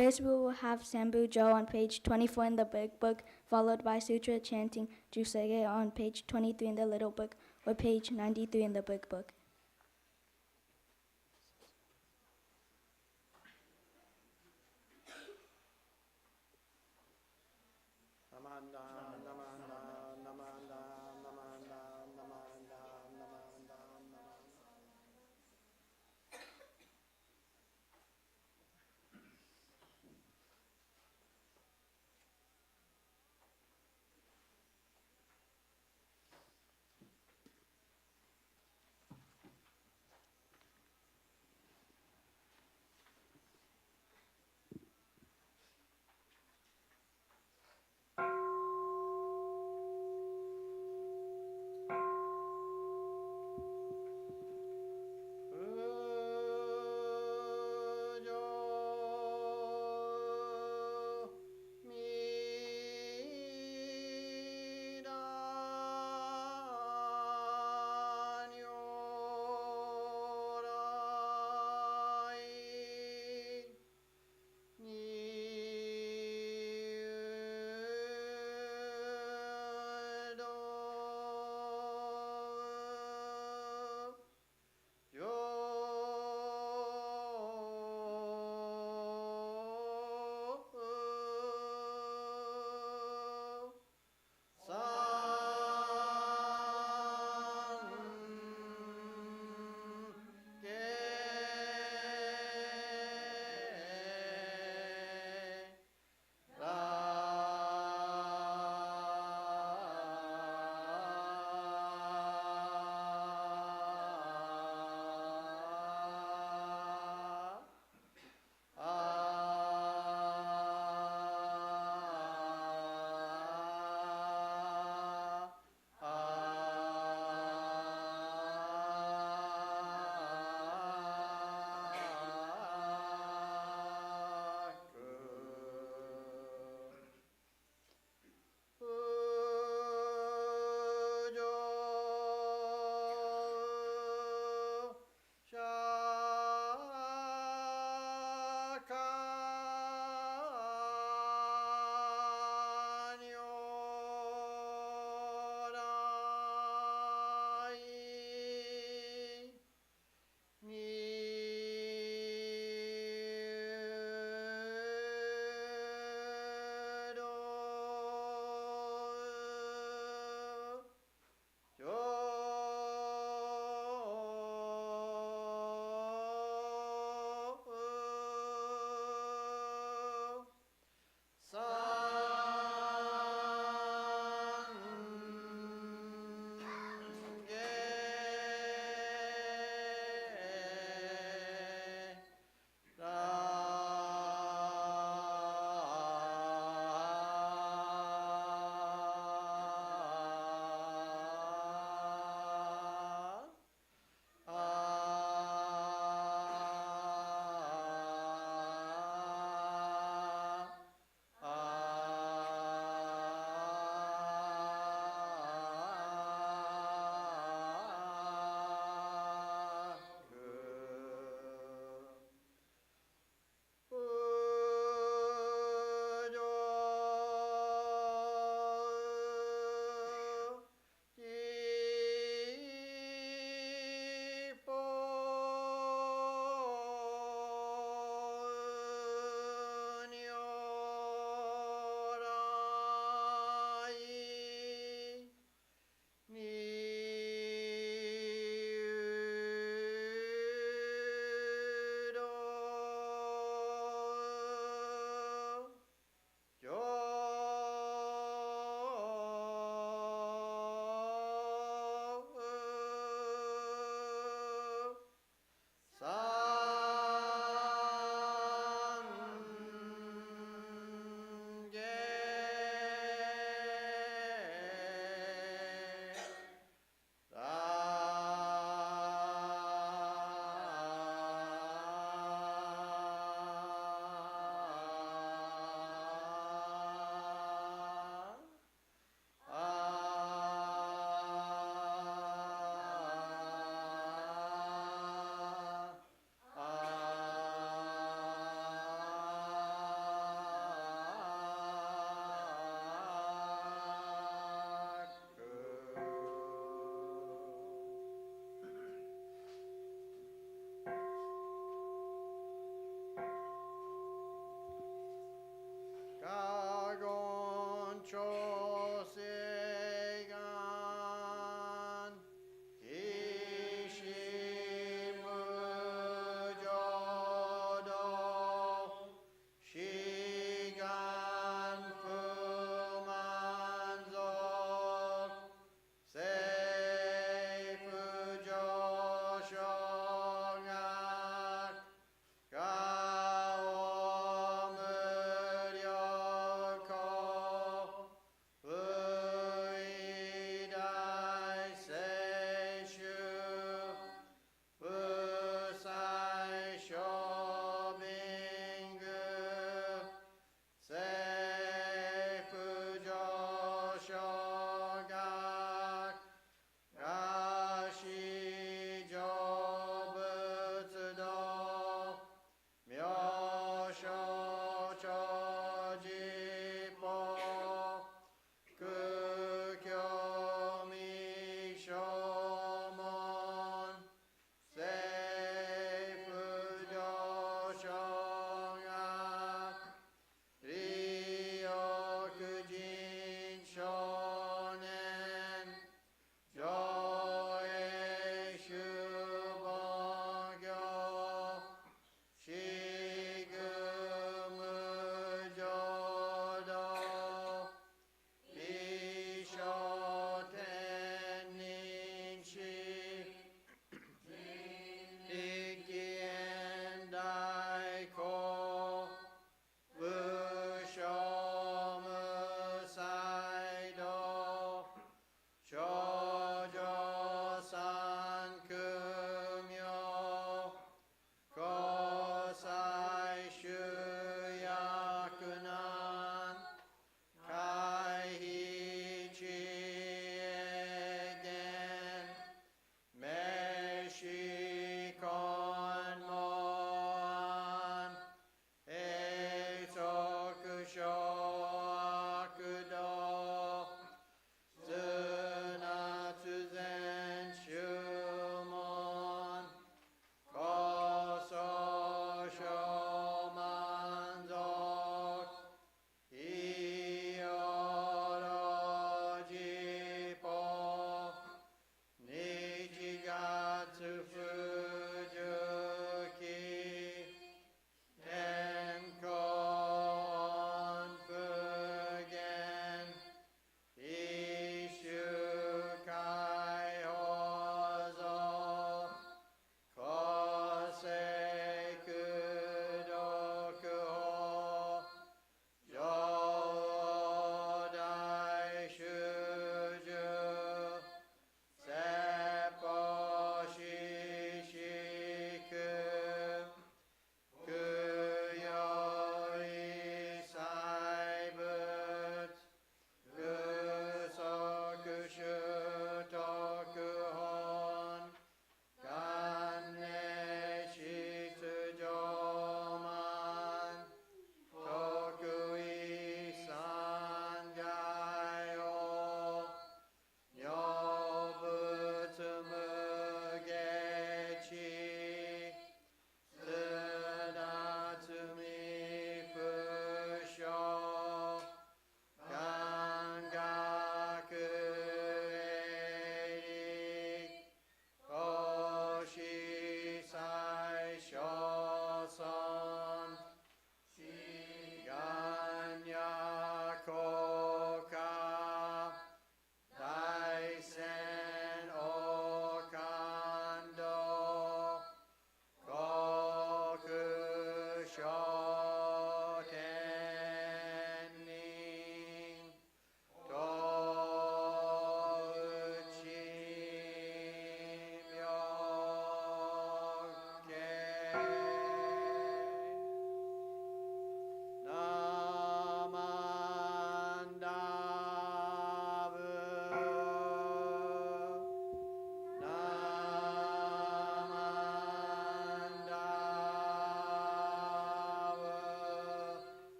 First, we will have Sambu Jo on page 24 in the big book, followed by Sutra chanting Jusege on page 23 in the little book, or page 93 in the big book.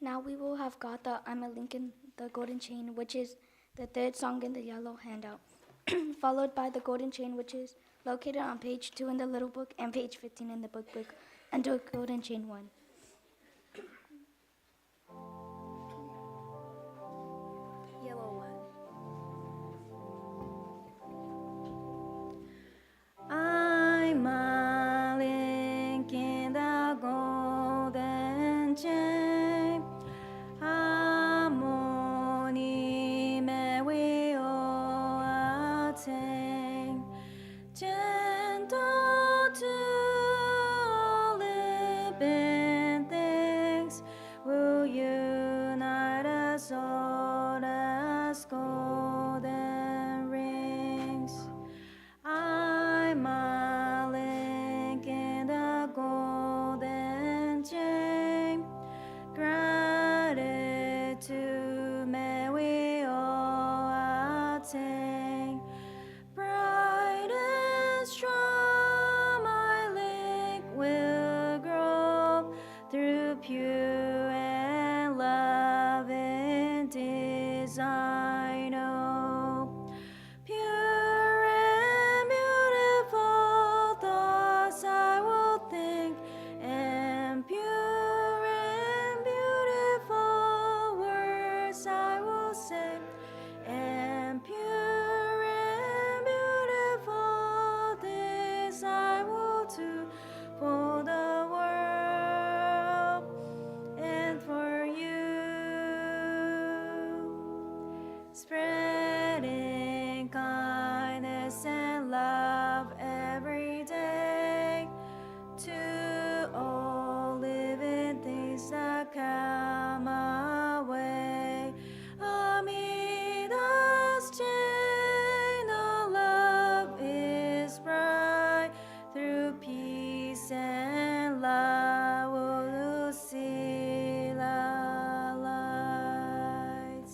Now we will have Gatha, I'm a Link in the Golden Chain, which is the third song in the yellow handout, followed by the Golden Chain, which is located on page 2 in the little book and page 15 in the book under Golden Chain 1. Yellow one. I'm a link in the golden chain. Harmony may we all attain. Gentle to all living things will unite us all as golden rings. I'm a link in the golden chain. Gratitude may we all attain. Bright and strong, my link will grow through pure and loving design. Oh, pure and beautiful thoughts I will think, and pure and beautiful words I will say, and pure and beautiful things I will do for the world and for you. Spreading kindness and love every day to all living things that come my way. Amida's chain of love is bright. Through peace and love we'll see the light.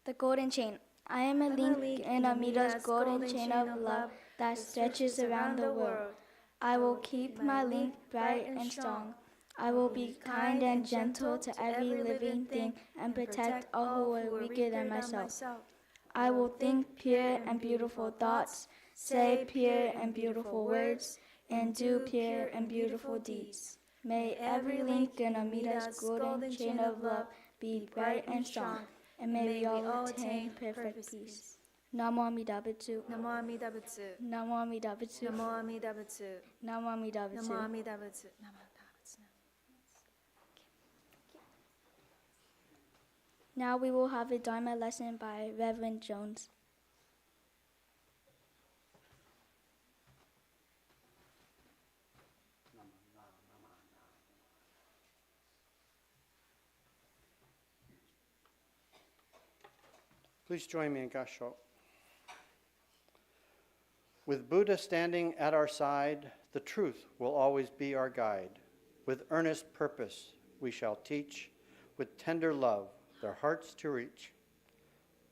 The Golden Chain. I am a link in Amida's golden chain of love that stretches around the world. I will keep my link bright and strong. I will be kind and gentle to every living thing and protect all who are weaker than myself. I will think pure and beautiful thoughts, say pure and beautiful words, and do pure and beautiful deeds. May every link in Amida's golden chain of love be bright and strong, and may we all attain perfect peace. Namo Amida Butsu. Namo Amida Butsu. Namo Amida Butsu. Namo Amida Butsu. Namo Amida Namo Butsu. Amida Butsu. Namo Amida Butsu. Now we will have a Dharma lesson by Reverend Jones. Please join me in Gassho. With Buddha standing at our side, the truth will always be our guide. With earnest purpose, we shall teach, with tender love, their hearts to reach.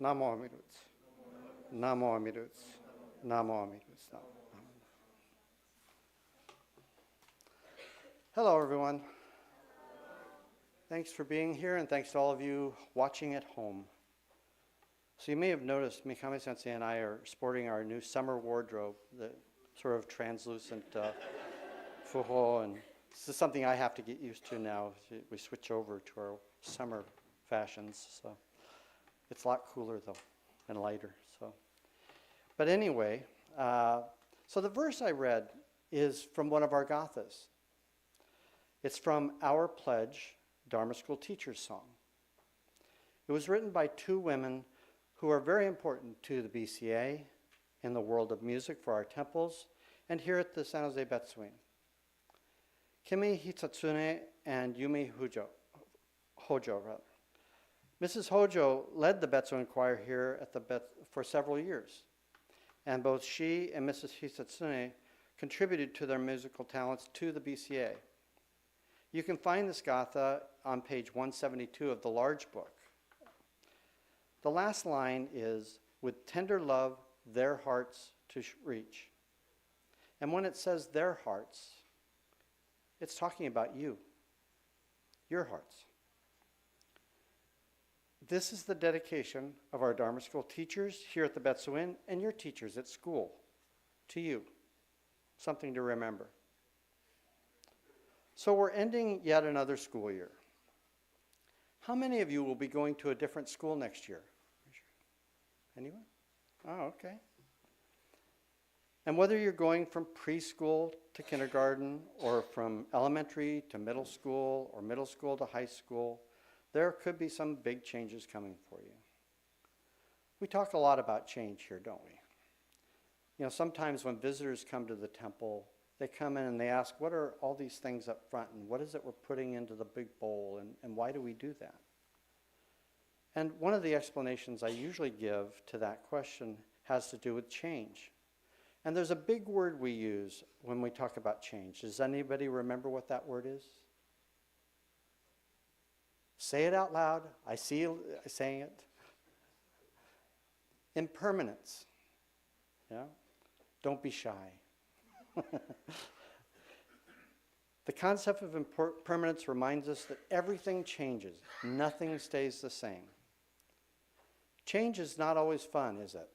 Namo Amida. Namo Amida. Namo Amida. Hello, everyone. Thanks for being here, and thanks to all of you watching at home. So you may have noticed Mikami Sensei and I are sporting our new summer wardrobe, the sort of translucent fuho, and this is something I have to get used to now. We switch over to our summer fashions, so it's a lot cooler though and lighter. But anyway, so the verse I read is from one of our gathas. It's from Our Pledge, Dharma School Teacher's Song. It was written by two women who are very important to the BCA in the world of music for our temples and here at the San Jose Betsuin. Kimi Hitsatsune and Yumi Hojo. Mrs. Hojo led the Betsuin choir here at for several years, and both she and Mrs. Hitsatsune contributed to their musical talents to the BCA. You can find this gatha on page 172 of the large book. The last line is, with tender love, their hearts to reach. And when it says their hearts, it's talking about you, your hearts. This is the dedication of our Dharma School teachers here at the Betsu Inn and your teachers at school to you. Something to remember. So we're ending yet another school year. How many of you will be going to a different school next year? Anyone? Oh, okay. And whether you're going from preschool to kindergarten, or from elementary to middle school, or middle school to high school, there could be some big changes coming for you. We talk a lot about change here, don't we? You know, sometimes when visitors come to the temple, they come in and they ask, what are all these things up front, and what is it we're putting into the big bowl, and why do we do that? And one of the explanations I usually give to that question has to do with change. And there's a big word we use when we talk about change. Does anybody remember what that word is? Say it out loud. I see you saying it. Impermanence. Yeah? Don't be shy. The concept of impermanence reminds us that everything changes. Nothing stays the same. Change is not always fun, is it?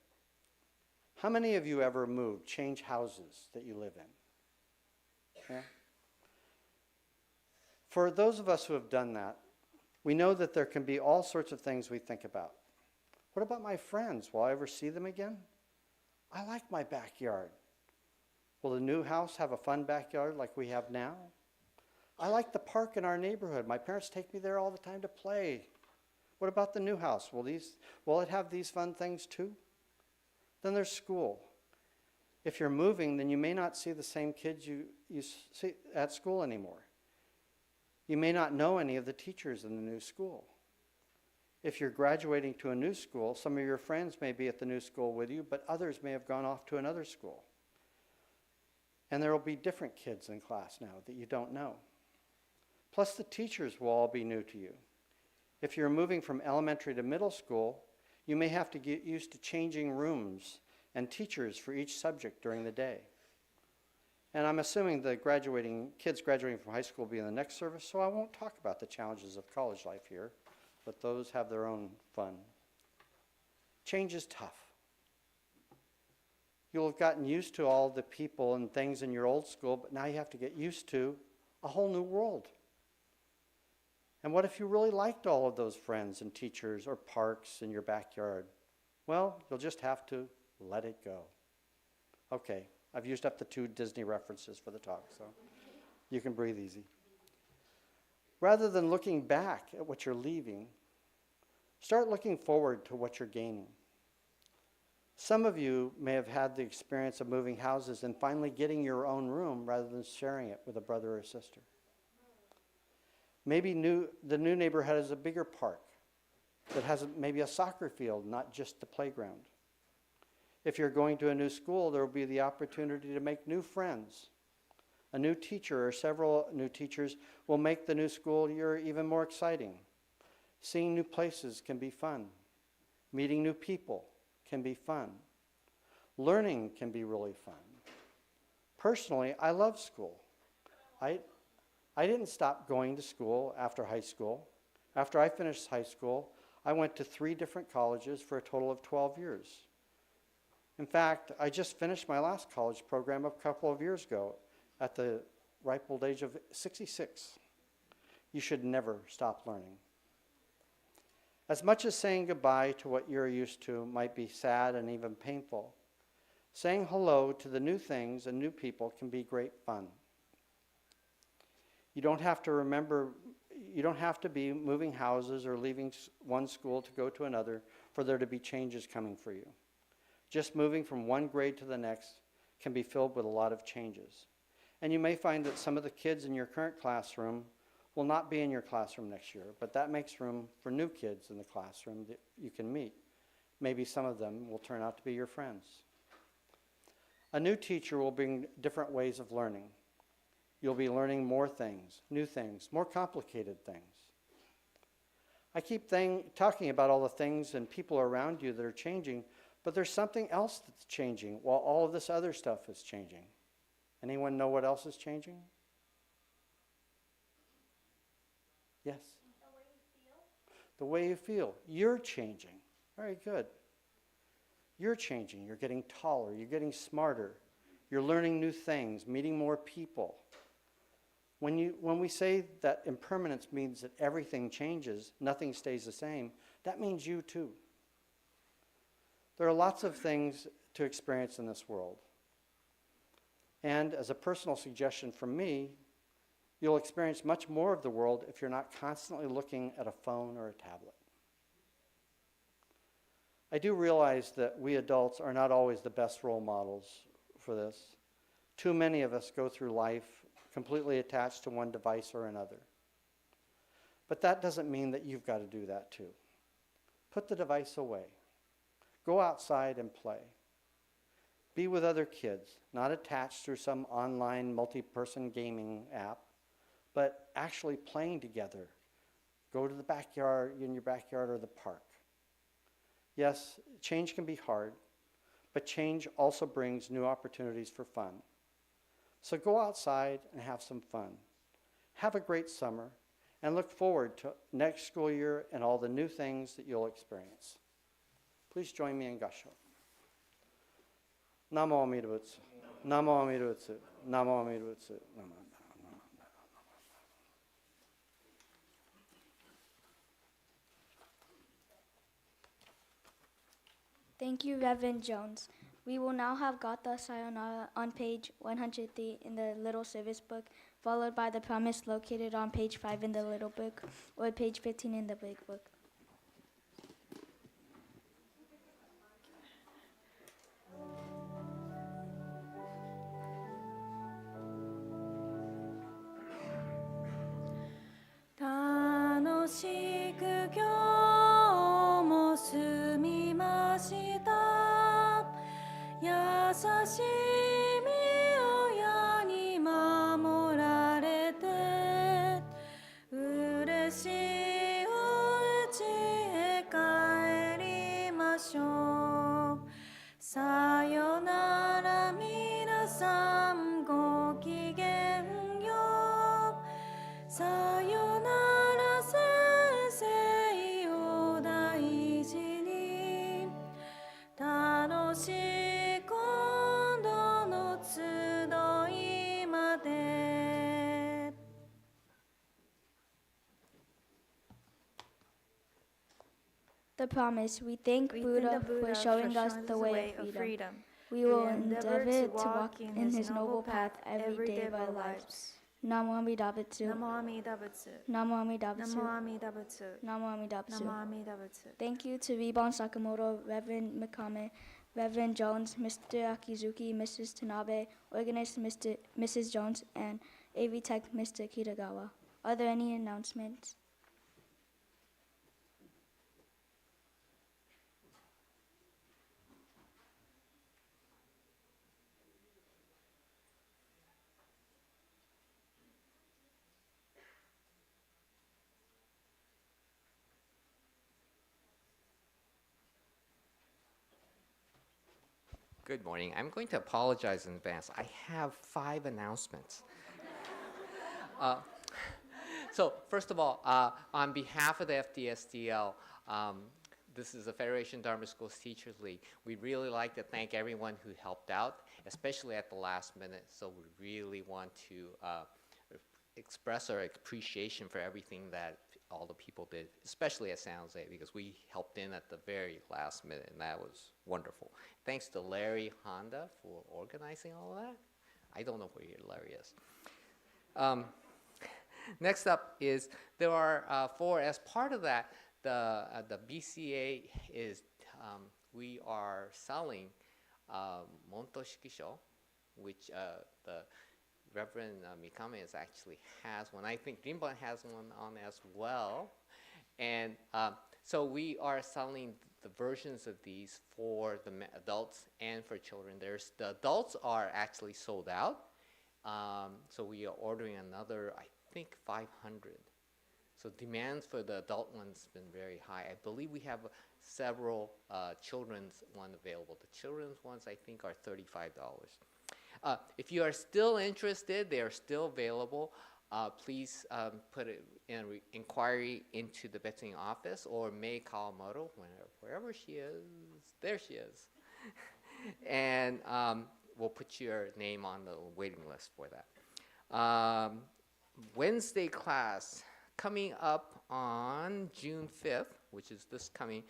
How many of you ever moved, change houses that you live in? Yeah? For those of us who have done that, we know that there can be all sorts of things we think about. What about my friends? Will I ever see them again? I like my backyard. Will the new house have a fun backyard like we have now? I like the park in our neighborhood. My parents take me there all the time to play. What about the new house? Will it have these fun things too? Then there's school. If you're moving, then you may not see the same kids you see at school anymore. You may not know any of the teachers in the new school. If you're graduating to a new school, some of your friends may be at the new school with you, but others may have gone off to another school. And there will be different kids in class now that you don't know. Plus the teachers will all be new to you. If you're moving from elementary to middle school, you may have to get used to changing rooms and teachers for each subject during the day. And I'm assuming the kids graduating from high school will be in the next service, so I won't talk about the challenges of college life here, but those have their own fun. Change is tough. You'll have gotten used to all the people and things in your old school, but now you have to get used to a whole new world. And what if you really liked all of those friends and teachers or parks in your backyard? Well, you'll just have to let it go. Okay, I've used up the 2 Disney references for the talk, so you can breathe easy. Rather than looking back at what you're leaving, start looking forward to what you're gaining. Some of you may have had the experience of moving houses and finally getting your own room rather than sharing it with a brother or sister. Maybe the new neighborhood has a bigger park that has maybe a soccer field, not just the playground. If you're going to a new school, there will be the opportunity to make new friends. A new teacher or several new teachers will make the new school year even more exciting. Seeing new places can be fun. Meeting new people can be fun. Learning can be really fun. Personally, I love school. I didn't stop going to school after high school. After I finished high school, I went to 3 different colleges for a total of 12 years. In fact, I just finished my last college program a couple of years ago at the ripe old age of 66. You should never stop learning. As much as saying goodbye to what you're used to might be sad and even painful, saying hello to the new things and new people can be great fun. You don't have to be moving houses or leaving one school to go to another for there to be changes coming for you. Just moving from one grade to the next can be filled with a lot of changes. And you may find that some of the kids in your current classroom will not be in your classroom next year, but that makes room for new kids in the classroom that you can meet. Maybe some of them will turn out to be your friends. A new teacher will bring different ways of learning. You'll be learning more things, new things, more complicated things. I keep talking about all the things and people around you that are changing, but there's something else that's changing while all of this other stuff is changing. Anyone know what else is changing? Yes? The way you feel. You're changing. Very good. You're changing. You're getting taller. You're getting smarter. You're learning new things, meeting more people. When we say that impermanence means that everything changes, nothing stays the same, that means you too. There are lots of things to experience in this world. And as a personal suggestion from me, you'll experience much more of the world if you're not constantly looking at a phone or a tablet. I do realize that we adults are not always the best role models for this. Too many of us go through life completely attached to one device or another. But that doesn't mean that you've got to do that too. Put the device away. Go outside and play. Be with other kids, not attached through some online multi-person gaming app, but actually playing together. Go to the backyard, in your backyard or the park. Yes, change can be hard, but change also brings new opportunities for fun. So go outside and have some fun. Have a great summer, and look forward to next school year and all the new things that you'll experience. Please join me in Gassho. Namo Amida Butsu. Namo Amida Butsu. Namo Amida Butsu. Namo. Thank you, Reverend Jones. We will now have Gata Sayonara on page 103 in the Little Service Book, followed by the promise located on page 5 in the Little Book, or page 15 in the Big Book. The promise. We thank Buddha for showing us the way of freedom. We will endeavor to walk in his noble path every day of our lives. Namo Amida Butsu. Namo Amida Butsu. Namo Amida Butsu. Namo Amida Butsu. Namo Amida Butsu. Namo Amida Butsu. Thank you to Ribon Sakamoto, Reverend Mikame, Reverend Jones, Mr. Akizuki, Mrs. Tanabe, organist Mrs. Jones, and AV Tech Mr. Kitagawa. Are there any announcements? Good morning. I'm going to apologize in advance. I have 5 announcements. So first of all, on behalf of the FDSDL, this is the Federation Dharma Schools Teachers League. We'd really like to thank everyone who helped out, especially at the last minute. So we really want to express our appreciation for everything that all the people did, especially at San Jose, because we helped in at the very last minute, and that was wonderful. Thanks to Larry Honda for organizing all of that. I don't know where Larry is. Next up is there are as part of that, the BCA is we are selling Monto Shikisho, which the Reverend Mikame actually has one. I think Rinban has one on as well. And so we are selling the versions of these for the adults and for children. The adults are actually sold out. So we are ordering another, I think, 500. So demands for the adult ones have been very high. I believe we have several children's one available. The children's ones, I think, are $35. If you are still interested, they are still available. Please put an inquiry into the Betsuing office or May Kawamoto, wherever she is. There she is. And we'll put your name on the waiting list for that. Wednesday class coming up on June 5th, which is this coming.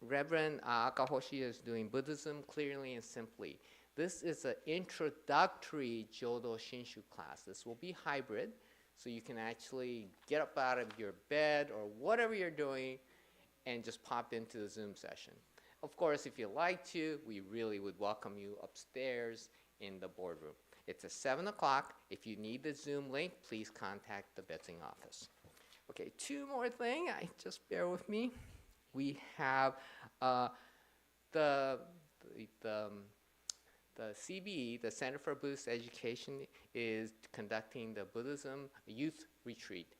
Reverend Akahoshi is doing Buddhism clearly and simply. This is an introductory Jodo Shinshu class. This will be hybrid, so you can actually get up out of your bed or whatever you're doing and just pop into the Zoom session. Of course, if you like to, we really would welcome you upstairs in the boardroom. It's at 7 o'clock. If you need the Zoom link, please contact the Betsuing office. Okay, two more things. Just bear with me. We have the CBE, the Center for Buddhist Education, is conducting the Buddhism Youth Retreat.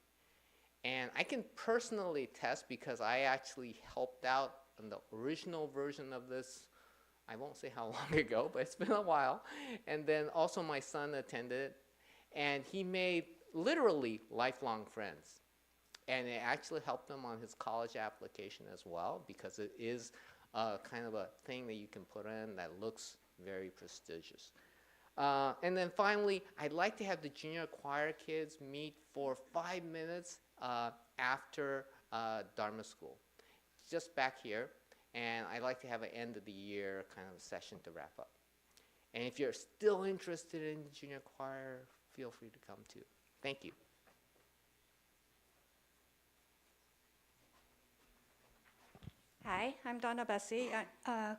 And I can personally attest because I actually helped out on the original version of this. I won't say how long ago, but it's been a while. And then also my son attended, and he made literally lifelong friends. And it actually helped him on his college application as well, because it is kind of a thing that you can put in that looks very prestigious. And then finally, I'd like to have the junior choir kids meet for 5 minutes after Dharma school, just back here. And I'd like to have an end of the year kind of session to wrap up. And if you're still interested in junior choir, feel free to come too. Thank you. Hi, I'm Donna Bessie,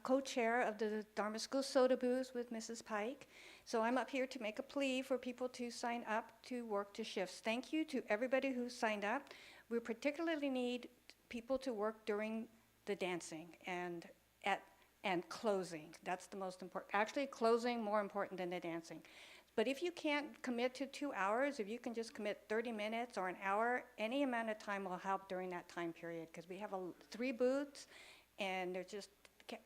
co-chair of the Dharma School Soda Booths with Mrs. Pike. So I'm up here to make a plea for people to sign up to work the shifts. Thank you to everybody who signed up. We particularly need people to work during the dancing and closing. That's the most important. Actually, closing more important than the dancing. But if you can't commit to 2 hours, if you can just commit 30 minutes or an hour, any amount of time will help during that time period, because we have 3 booths, and they're just,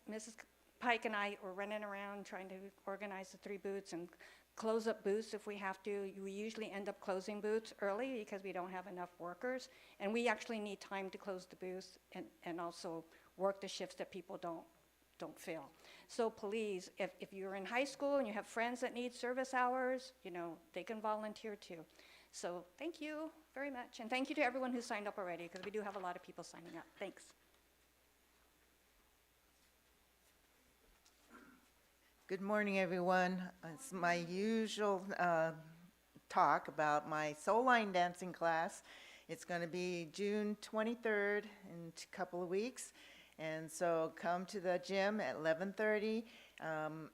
Mrs. Pike and I are running around trying to organize the 3 booths and close up booths if we have to. We usually end up closing booths early because we don't have enough workers, and we actually need time to close the booths and also work the shifts that people don't fill. So please, if you're in high school and you have friends that need service hours, they can volunteer too. So thank you very much. And thank you to everyone who signed up already, because we do have a lot of people signing up. Thanks. Good morning, everyone. It's my usual talk about my soul line dancing class. It's going to be June 23rd in a couple of weeks. And so come to the gym at 11:30,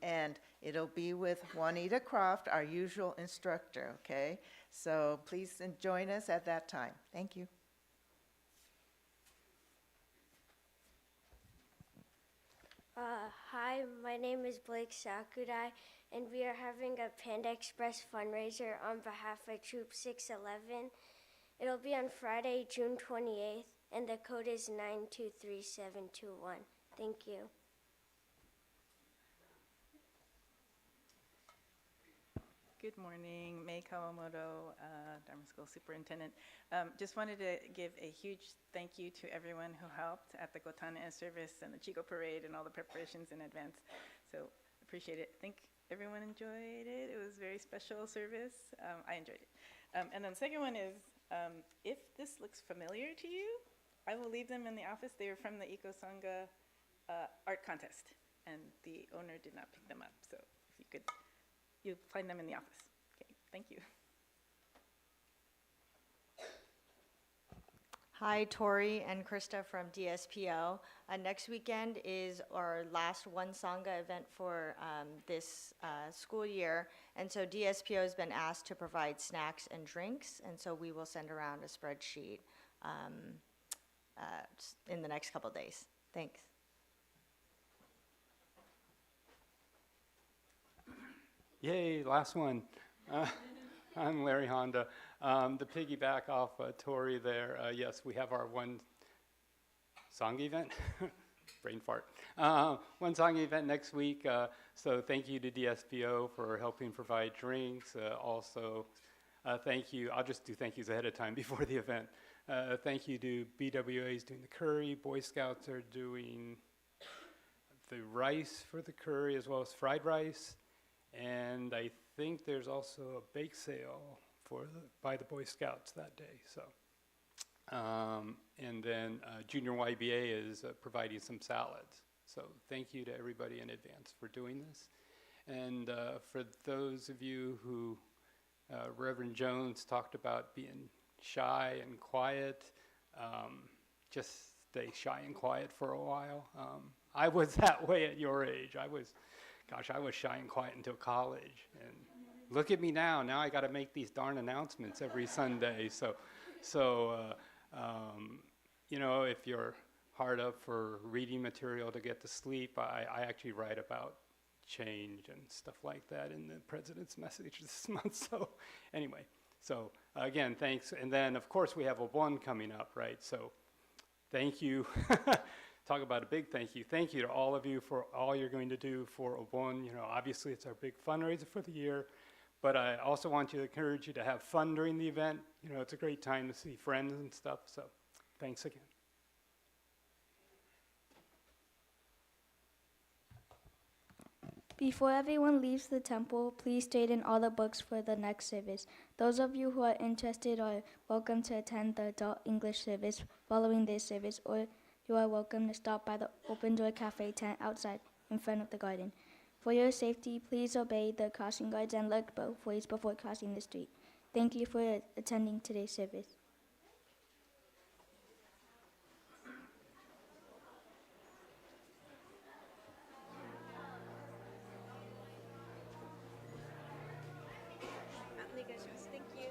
and it'll be with Juanita Croft, our usual instructor, okay? So please join us at that time. Thank you. Hi, my name is Blake Sakurai, and we are having a Panda Express fundraiser on behalf of Troop 611. It'll be on Friday, June 28th, and the code is 923721. Thank you. Good morning, May Kawamoto, Dharma School Superintendent. Just wanted to give a huge thank you to everyone who helped at the Gotana service and the Chico Parade and all the preparations in advance. So appreciate it. I think everyone enjoyed it. It was a very special service. I enjoyed it. And then the second one is, if this looks familiar to you, I will leave them in the office. They were from the Eco Sangha art contest, and the owner did not pick them up. So if you could, you'll find them in the office. Okay, thank you. Hi, Tori and Krista from DSPO. Next weekend is our last One Sangha event for this school year, and so DSPO has been asked to provide snacks and drinks, and so we will send around a spreadsheet in the next couple days. Thanks. Yay, last one. I'm Larry Honda. To piggyback off Tori there, yes, we have our One Sangha event brain fart. One song event next week. So thank you to DSPO for helping provide drinks. Also, thank you. I'll just do thank yous ahead of time before the event. Thank you to BWA's doing the curry. Boy Scouts are doing the rice for the curry as well as fried rice. And I think there's also a bake sale by the Boy Scouts that day. So, and then Junior YBA is providing some salads. So thank you to everybody in advance for doing this. And for those of you who Reverend Jones talked about being shy and quiet, just stay shy and quiet for a while. I was that way at your age. I was shy and quiet until college. And look at me now. Now I got to make these darn announcements every Sunday. So you know, if you're hard up for reading material to get to sleep, I actually write about change and stuff like that in the president's message this month. So anyway, so again, thanks. And then of course we have a one coming up, right? So thank you. Talk about a big thank you. Thank you to all of you for all you're going to do for OBON. You know, obviously it's our big fundraiser for the year, but I also want to encourage you to have fun during the event. You know, it's a great time to see friends and stuff. So thanks again. Before everyone leaves the temple, please straighten all the books for the next service. Those of you who are interested are welcome to attend the adult English service following this service, or you are welcome to stop by the Open Door Cafe tent outside in front of the garden. For your safety, please obey the crossing guards and look both ways before crossing the street. Thank you for attending today's service. Thank you.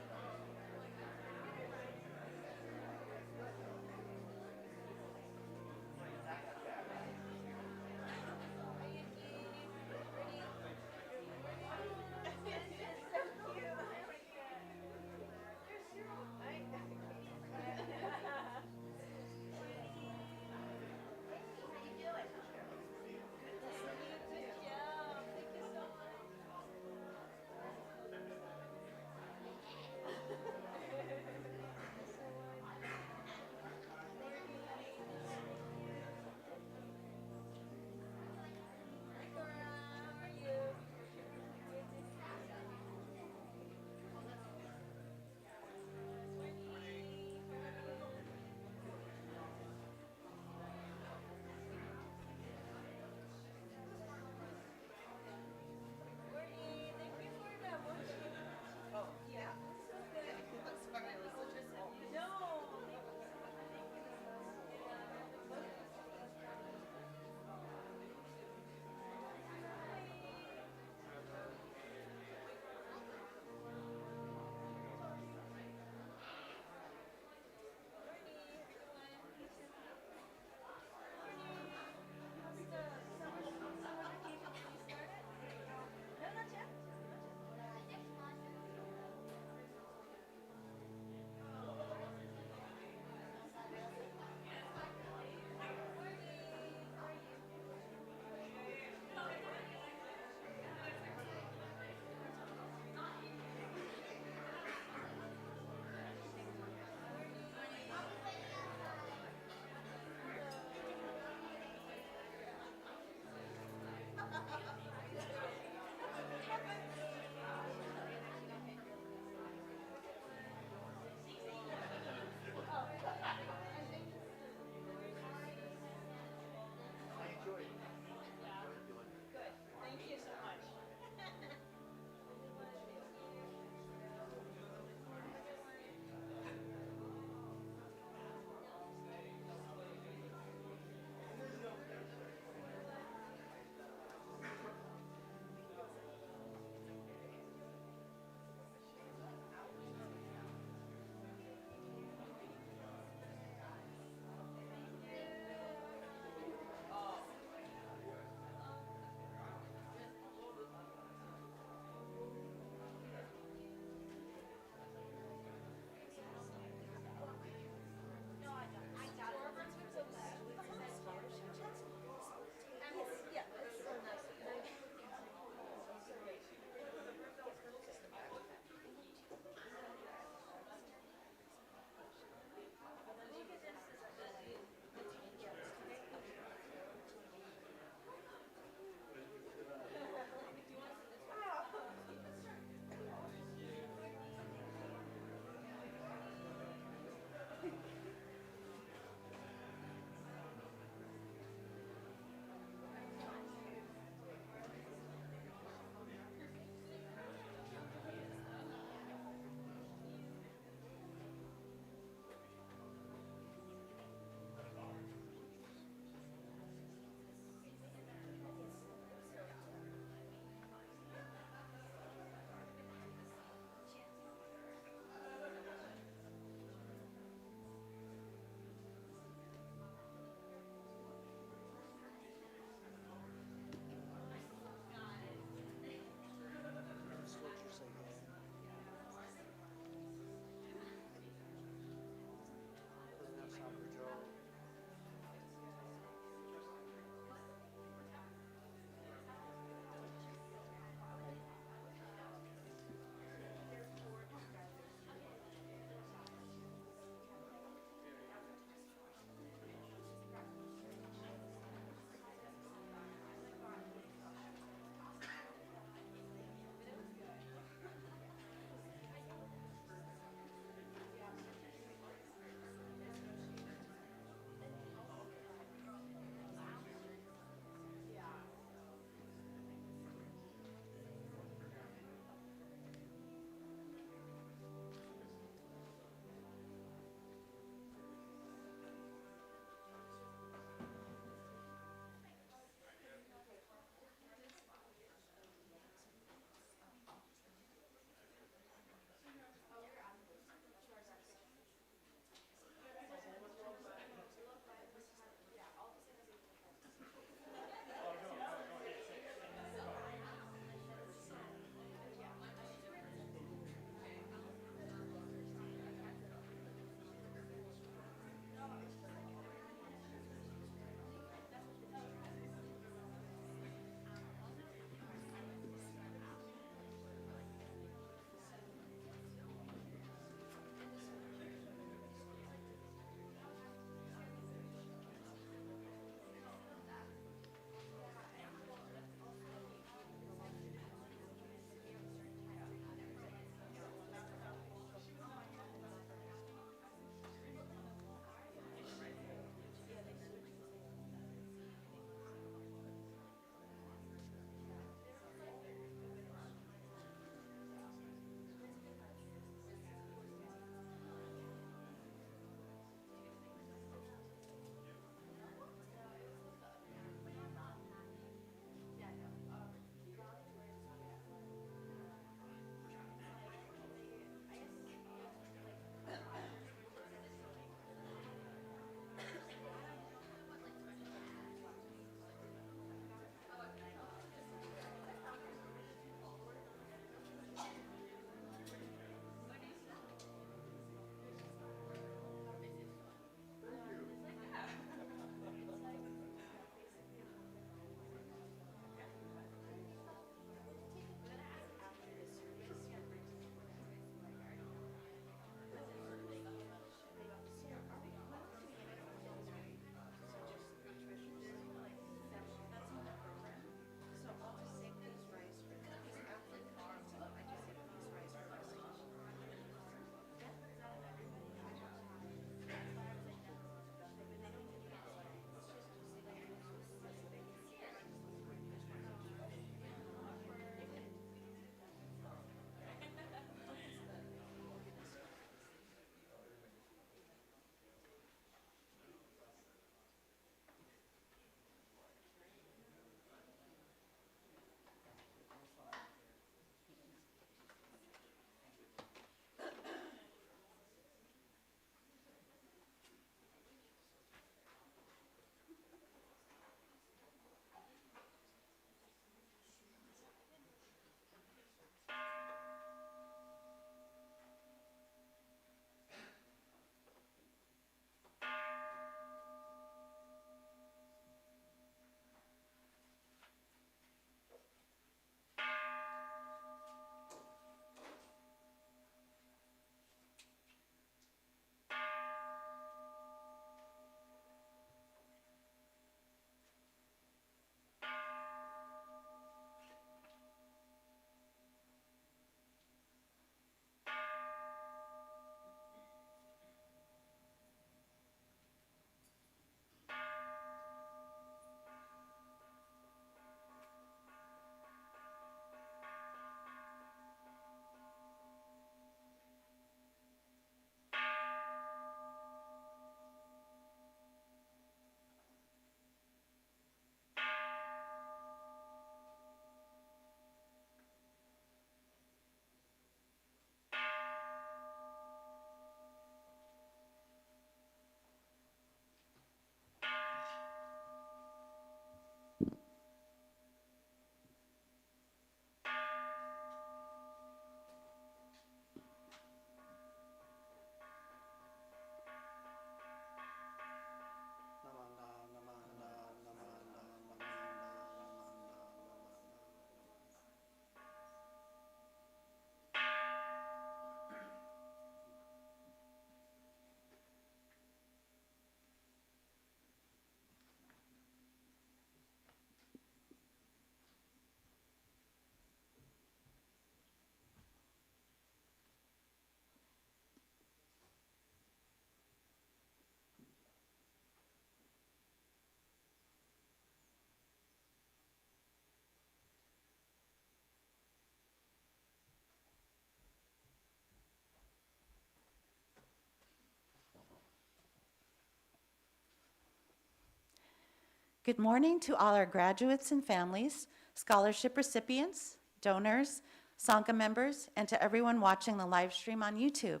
Good morning to all our graduates and families, scholarship recipients, donors, Sangha members, and to everyone watching the live stream on YouTube.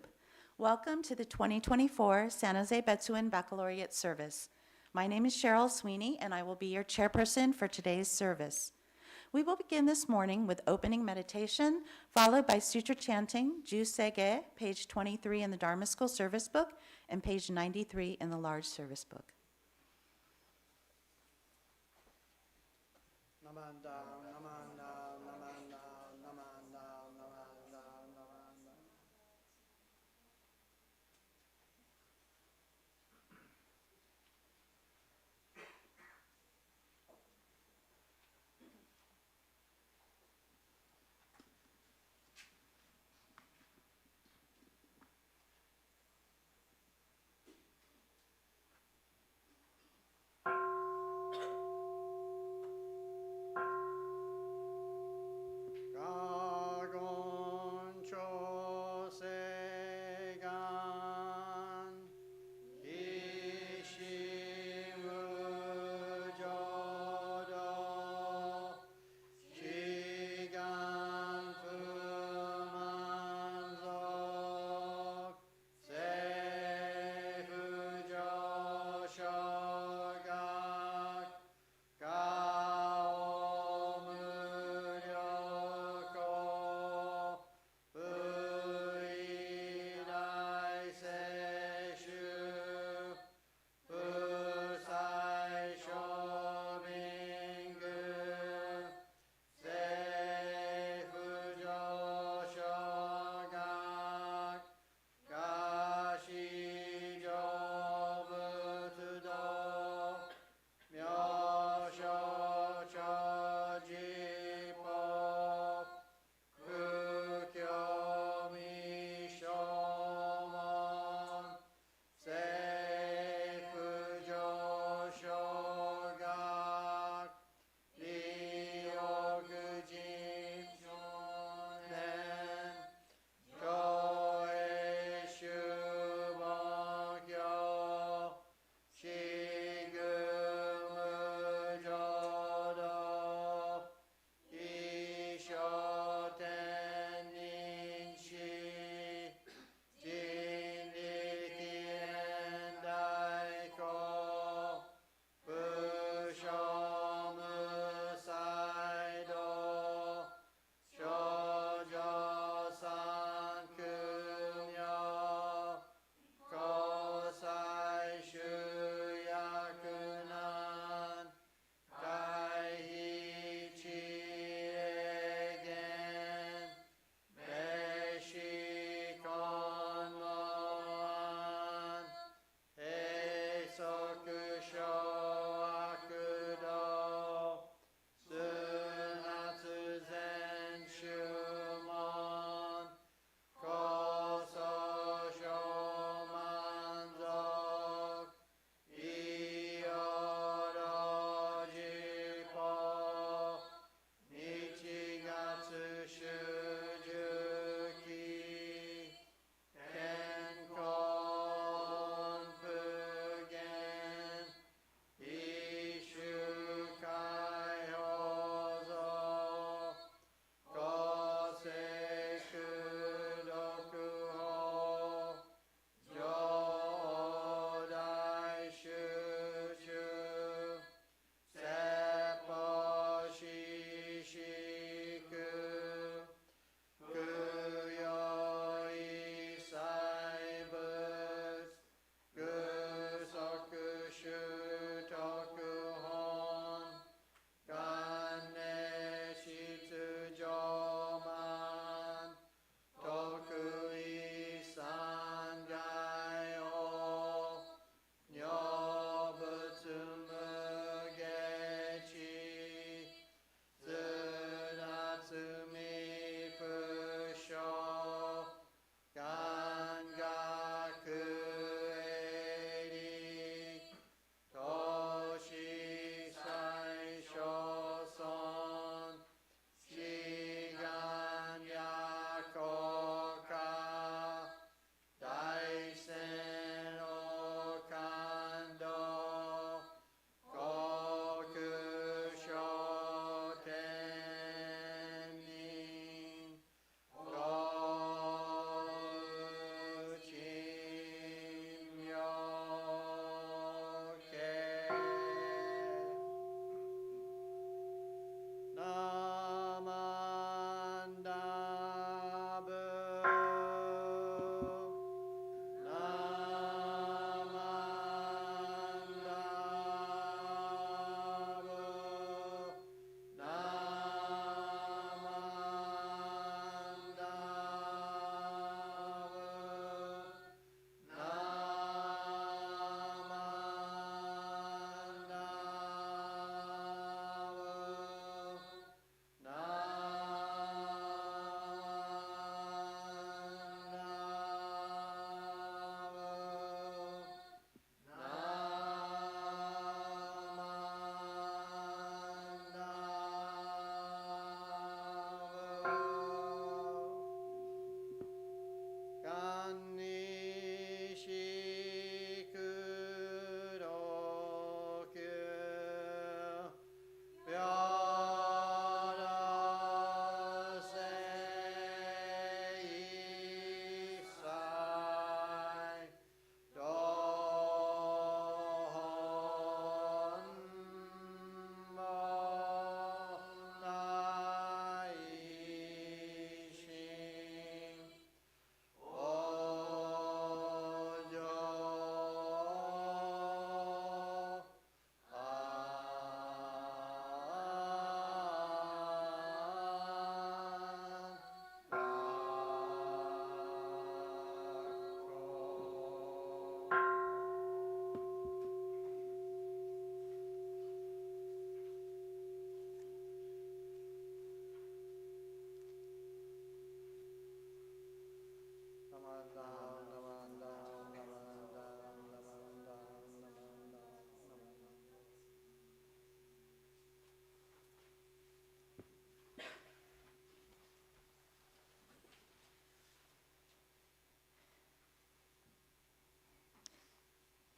Welcome to the 2024 San Jose Betsuan Baccalaureate Service. My name is Cheryl Sweeney, and I will be your chairperson for today's service. We will begin this morning with opening meditation, followed by sutra chanting, Ju Sege, page 23 in the Dharma School Service Book, and page 93 in the Large Service Book. Namanda, namanda, namanda, namanda, namanda, namanda.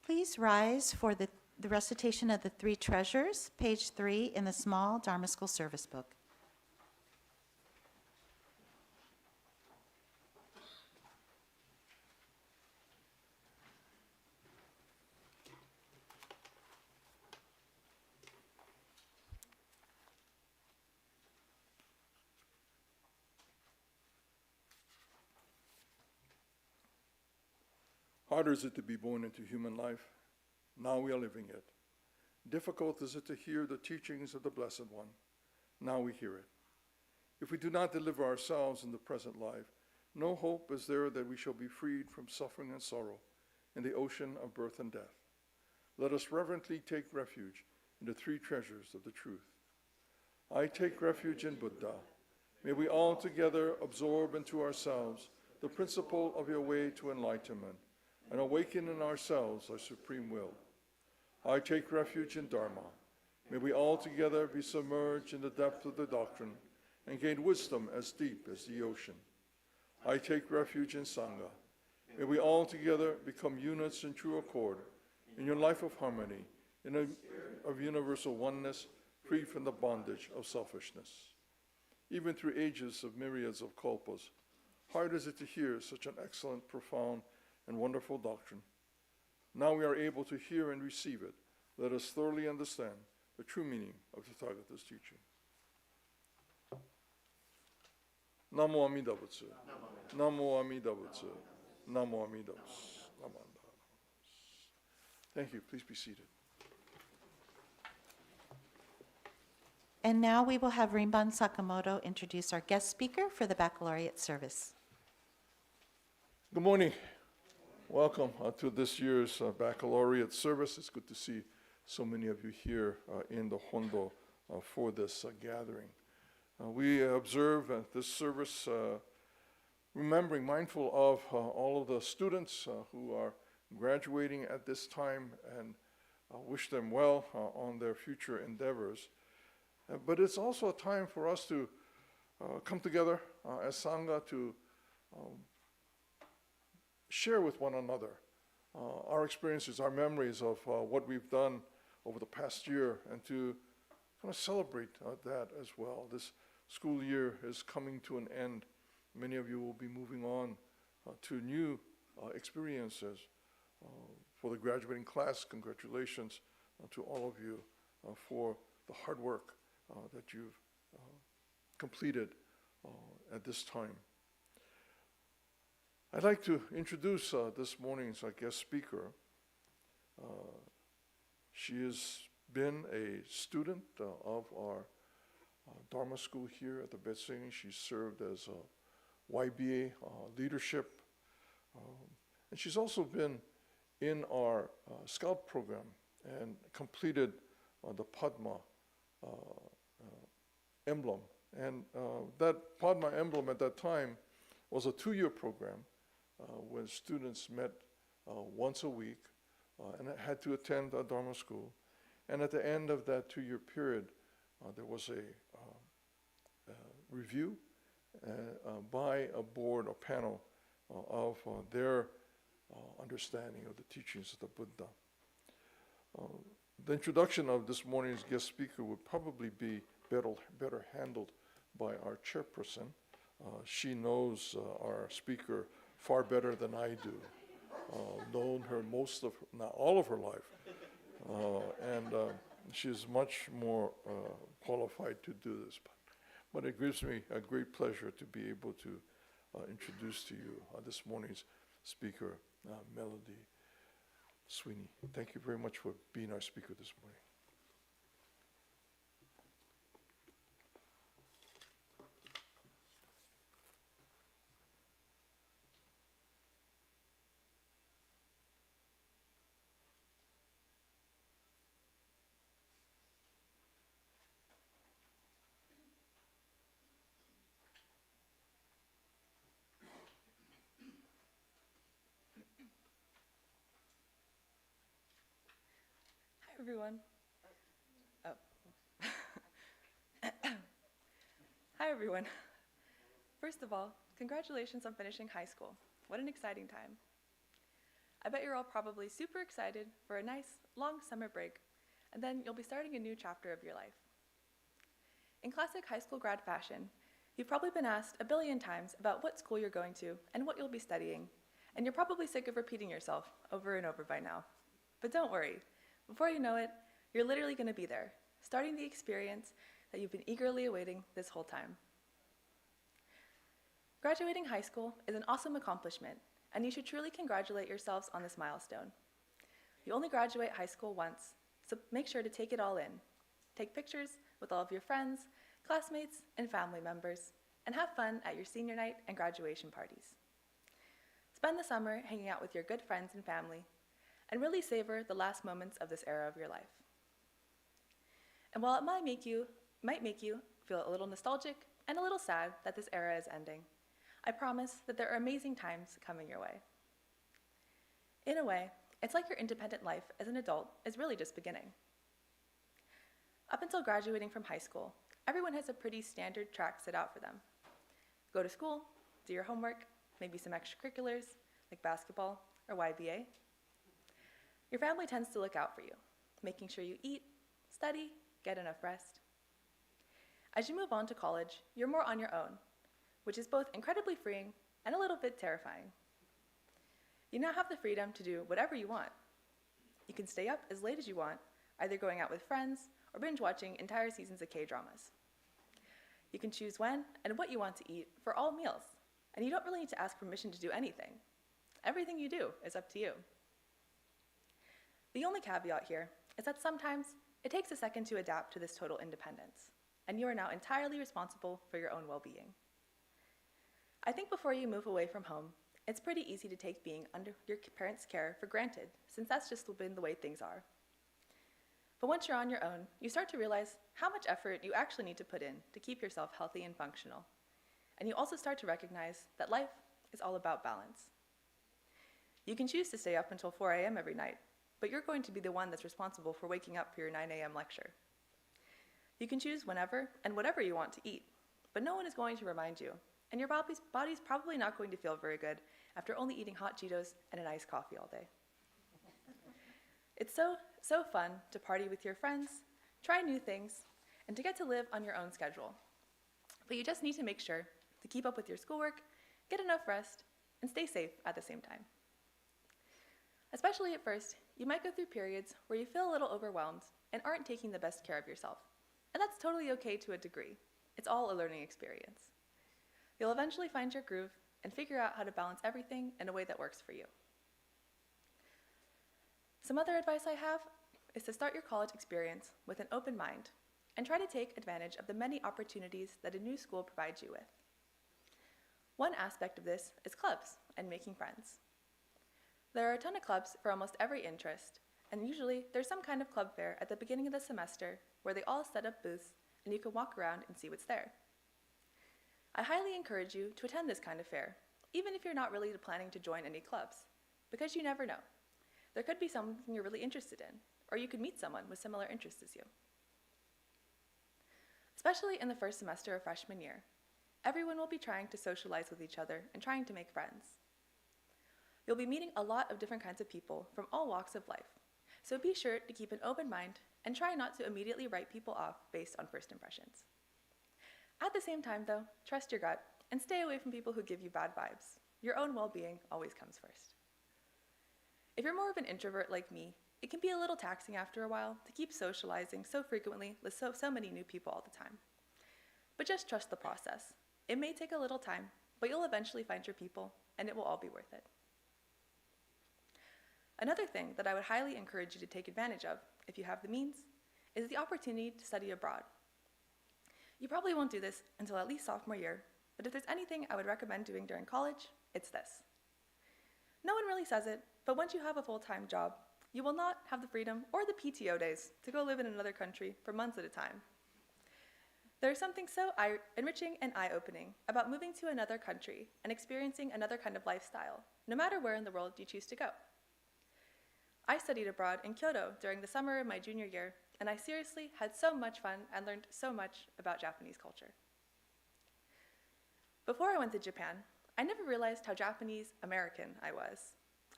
Please rise for the recitation of the three treasures, page 3 in the small Dharma School service book. Hard is it to be born into human life. Now we are living it. Difficult is it to hear the teachings of the Blessed One. Now we hear it. If we do not deliver ourselves in the present life, no hope is there that we shall be freed from suffering and sorrow in the ocean of birth and death. Let us reverently take refuge in the three treasures of the truth. I take refuge in Buddha. May we all together absorb into ourselves the principle of your way to enlightenment and awaken in ourselves our supreme will. I take refuge in Dharma. May we all together be submerged in the depth of the doctrine and gain wisdom as deep as the ocean. I take refuge in Sangha. May we all together become units in true accord, in your life of harmony, of universal oneness, free from the bondage of selfishness. Even through ages of myriads of kalpas, hard is it to hear such an excellent, profound, and wonderful doctrine. Now we are able to hear and receive it. Let us thoroughly understand the true meaning of Tathagata's teaching. Namo Amida Butsu. Namo Amida Butsu. Namo Amida Butsu. Thank you. Please be seated. And now we will have Rinban Sakamoto introduce our guest speaker for the baccalaureate service. Good morning. Welcome to this year's baccalaureate service. It's good to see so many of you here in the Hondo for this gathering. We observe this service remembering, mindful of all of the students who are graduating at this time, and wish them well on their future endeavors. But it's also a time for us to come together as Sangha to share with one another our experiences, our memories of what we've done over the past year, and to kind of celebrate that as well. This school year is coming to an end. Many of you will be moving on to new experiences. For the graduating class, congratulations to all of you for the hard work that you've completed at this time. I'd like to introduce this morning's guest speaker. She has been a student of our Dharma school here at the Betsing. She served as YBA leadership, and she's also been in our Scout program and completed the Padma emblem. And that Padma emblem at that time was a 2-year program when students met once a week and had to attend a Dharma school. And at the end of that 2-year period, there was a review by a board, a panel of their understanding of the teachings of the Buddha. The introduction of this morning's guest speaker would probably be better handled by our chairperson. She knows our speaker far better than I do. Known her not all of her life. And she's much more qualified to do this. But it gives me a great pleasure to be able to introduce to you this morning's speaker, Melody Sweeney. Thank you very much for being our speaker this morning. Hi, everyone. Oh. Hi, everyone. First of all, congratulations on finishing high school. What an exciting time. I bet you're all probably super excited for a nice, long summer break, and then you'll be starting a new chapter of your life. In classic high school grad fashion, you've probably been asked a billion times about what school you're going to and what you'll be studying, and you're probably sick of repeating yourself over and over by now. But don't worry, before you know it, you're literally going to be there, starting the experience that you've been eagerly awaiting this whole time. Graduating high school is an awesome accomplishment, and you should truly congratulate yourselves on this milestone. You only graduate high school once, so make sure to take it all in. Take pictures with all of your friends, classmates, and family members, and have fun at your senior night and graduation parties. Spend the summer hanging out with your good friends and family, and really savor the last moments of this era of your life. And while it might make you feel a little nostalgic and a little sad that this era is ending, I promise that there are amazing times coming your way. In a way, it's like your independent life as an adult is really just beginning. Up until graduating from high school, everyone has a pretty standard track set out for them. Go to school, do your homework, maybe some extracurriculars like basketball or YBA. Your family tends to look out for you, making sure you eat, study, get enough rest. As you move on to college, you're more on your own, which is both incredibly freeing and a little bit terrifying. You now have the freedom to do whatever you want. You can stay up as late as you want, either going out with friends or binge watching entire seasons of K-dramas. You can choose when and what you want to eat for all meals, and you don't really need to ask permission to do anything. Everything you do is up to you. The only caveat here is that sometimes it takes a second to adapt to this total independence, and you are now entirely responsible for your own well-being. I think before you move away from home, it's pretty easy to take being under your parents' care for granted, since that's just been the way things are. But once you're on your own, you start to realize how much effort you actually need to put in to keep yourself healthy and functional. And you also start to recognize that life is all about balance. You can choose to stay up until 4 a.m. every night, but you're going to be the one that's responsible for waking up for your 9 a.m. lecture. You can choose whenever and whatever you want to eat, but no one is going to remind you, and your body's probably not going to feel very good after only eating hot Cheetos and an iced coffee all day. It's so fun to party with your friends, try new things, and to get to live on your own schedule. But you just need to make sure to keep up with your schoolwork, get enough rest, and stay safe at the same time. Especially at first, you might go through periods where you feel a little overwhelmed and aren't taking the best care of yourself. And that's totally okay to a degree. It's all a learning experience. You'll eventually find your groove and figure out how to balance everything in a way that works for you. Some other advice I have is to start your college experience with an open mind and try to take advantage of the many opportunities that a new school provides you with. One aspect of this is clubs and making friends. There are a ton of clubs for almost every interest, and usually there's some kind of club fair at the beginning of the semester where they all set up booths and you can walk around and see what's there. I highly encourage you to attend this kind of fair, even if you're not really planning to join any clubs, because you never know. There could be something you're really interested in, or you could meet someone with similar interests as you. Especially in the first semester of freshman year, everyone will be trying to socialize with each other and trying to make friends. You'll be meeting a lot of different kinds of people from all walks of life, so be sure to keep an open mind and try not to immediately write people off based on first impressions. At the same time, though, trust your gut and stay away from people who give you bad vibes. Your own well-being always comes first. If you're more of an introvert like me, it can be a little taxing after a while to keep socializing so frequently with so many new people all the time. But just trust the process. It may take a little time, but you'll eventually find your people, and it will all be worth it. Another thing that I would highly encourage you to take advantage of, if you have the means, is the opportunity to study abroad. You probably won't do this until at least sophomore year, but if there's anything I would recommend doing during college, it's this. No one really says it, but once you have a full-time job, you will not have the freedom or the PTO days to go live in another country for months at a time. There's something so enriching and eye-opening about moving to another country and experiencing another kind of lifestyle, no matter where in the world you choose to go. I studied abroad in Kyoto during the summer of my junior year, and I seriously had so much fun and learned so much about Japanese culture. Before I went to Japan, I never realized how Japanese American I was.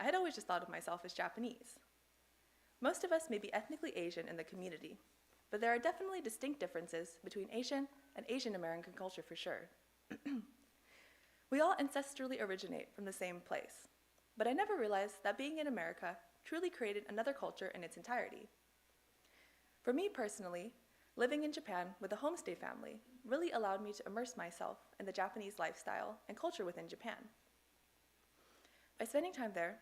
I had always just thought of myself as Japanese. Most of us may be ethnically Asian in the community, but there are definitely distinct differences between Asian and Asian American culture for sure. We all ancestrally originate from the same place, but I never realized that being in America truly created another culture in its entirety. For me personally, living in Japan with a homestay family really allowed me to immerse myself in the Japanese lifestyle and culture within Japan. By spending time there,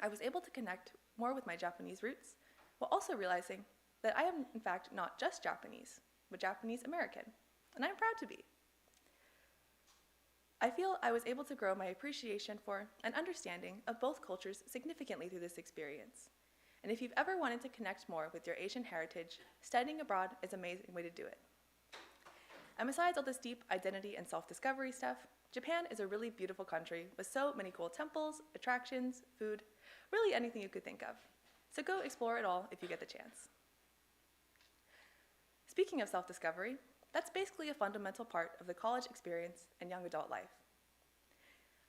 I was able to connect more with my Japanese roots, while also realizing that I am in fact not just Japanese, but Japanese American, and I'm proud to be. I feel I was able to grow my appreciation for and understanding of both cultures significantly through this experience. And if you've ever wanted to connect more with your Asian heritage, studying abroad is an amazing way to do it. And besides all this deep identity and self-discovery stuff, Japan is a really beautiful country with so many cool temples, attractions, food, really anything you could think of. So go explore it all if you get the chance. Speaking of self-discovery, that's basically a fundamental part of the college experience and young adult life.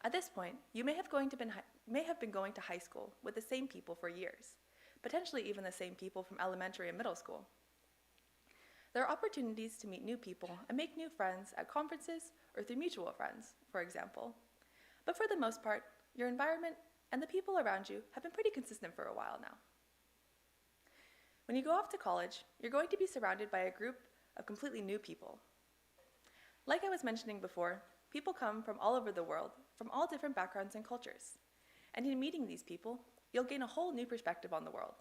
At this point, you may have been going to high school with the same people for years, potentially even the same people from elementary and middle school. There are opportunities to meet new people and make new friends at conferences or through mutual friends, for example. But for the most part, your environment and the people around you have been pretty consistent for a while now. When you go off to college, you're going to be surrounded by a group of completely new people. Like I was mentioning before, people come from all over the world, from all different backgrounds and cultures. And in meeting these people, you'll gain a whole new perspective on the world.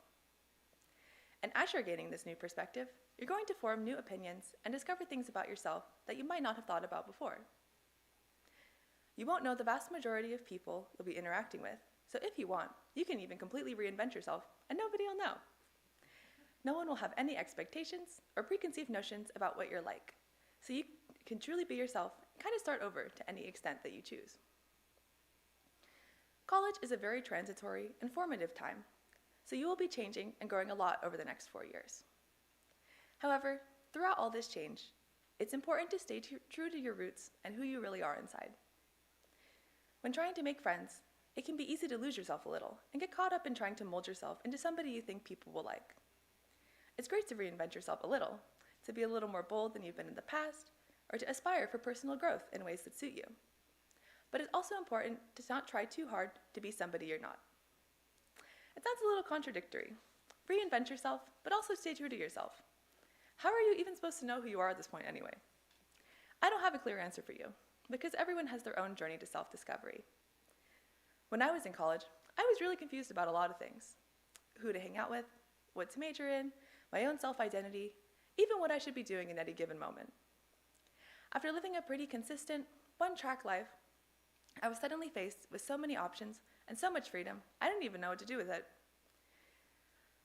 And as you're gaining this new perspective, you're going to form new opinions and discover things about yourself that you might not have thought about before. You won't know the vast majority of people you'll be interacting with, so if you want, you can even completely reinvent yourself and nobody will know. No one will have any expectations or preconceived notions about what you're like, so you can truly be yourself and kind of start over to any extent that you choose. College is a very transitory and formative time, so you will be changing and growing a lot over the next 4 years. However, throughout all this change, it's important to stay true to your roots and who you really are inside. When trying to make friends, it can be easy to lose yourself a little and get caught up in trying to mold yourself into somebody you think people will like. It's great to reinvent yourself a little, to be a little more bold than you've been in the past, or to aspire for personal growth in ways that suit you. But it's also important to not try too hard to be somebody you're not. It sounds a little contradictory. Reinvent yourself, but also stay true to yourself. How are you even supposed to know who you are at this point anyway? I don't have a clear answer for you, because everyone has their own journey to self-discovery. When I was in college, I was really confused about a lot of things. Who to hang out with, what to major in, my own self-identity, even what I should be doing in any given moment. After living a pretty consistent, one-track life, I was suddenly faced with so many options and so much freedom, I didn't even know what to do with it.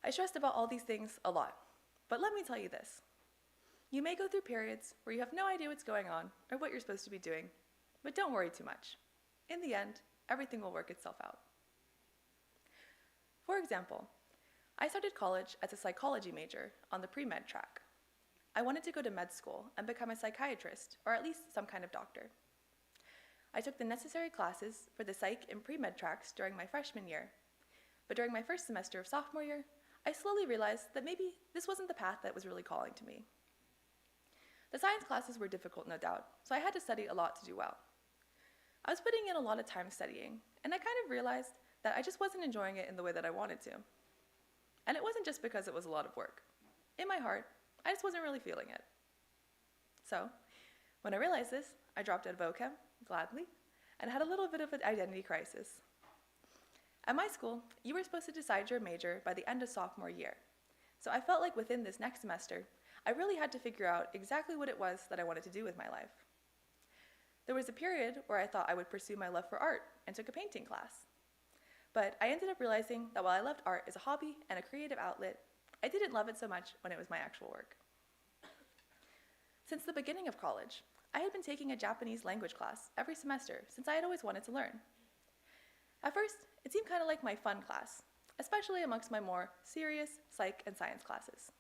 I stressed about all these things a lot, but let me tell you this. You may go through periods where you have no idea what's going on or what you're supposed to be doing, but don't worry too much. In the end, everything will work itself out. For example, I started college as a psychology major on the pre-med track. I wanted to go to med school and become a psychiatrist, or at least some kind of doctor. I took the necessary classes for the psych and pre-med tracks during my freshman year, but during my first semester of sophomore year, I slowly realized that maybe this wasn't the path that was really calling to me. The science classes were difficult, no doubt, so I had to study a lot to do well. I was putting in a lot of time studying, and I kind of realized that I just wasn't enjoying it in the way that I wanted to. And it wasn't just because it was a lot of work. In my heart, I just wasn't really feeling it. So, when I realized this, I dropped out of OChem, gladly, and had a little bit of an identity crisis. At my school, you were supposed to decide your major by the end of sophomore year. So I felt like within this next semester, I really had to figure out exactly what it was that I wanted to do with my life. There was a period where I thought I would pursue my love for art and took a painting class. But I ended up realizing that while I loved art as a hobby and a creative outlet, I didn't love it so much when it was my actual work. Since the beginning of college, I had been taking a Japanese language class every semester since I had always wanted to learn. At first, it seemed kind of like my fun class, especially amongst my more serious psych and science classes.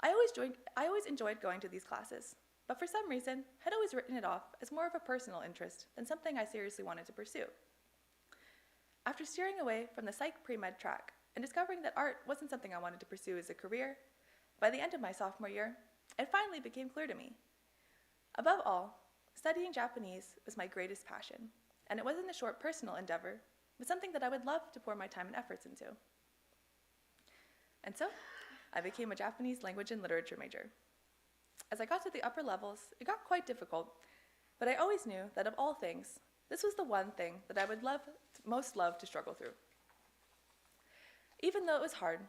I always enjoyed going to these classes, but for some reason, had always written it off as more of a personal interest than something I seriously wanted to pursue. After steering away from the psych pre-med track and discovering that art wasn't something I wanted to pursue as a career, by the end of my sophomore year, it finally became clear to me. Above all, studying Japanese was my greatest passion, and it wasn't a short personal endeavor, but something that I would love to pour my time and efforts into. And so, I became a Japanese language and literature major. As I got to the upper levels, it got quite difficult, but I always knew that of all things, this was the one thing that I would most love to struggle through. Even though it was hard,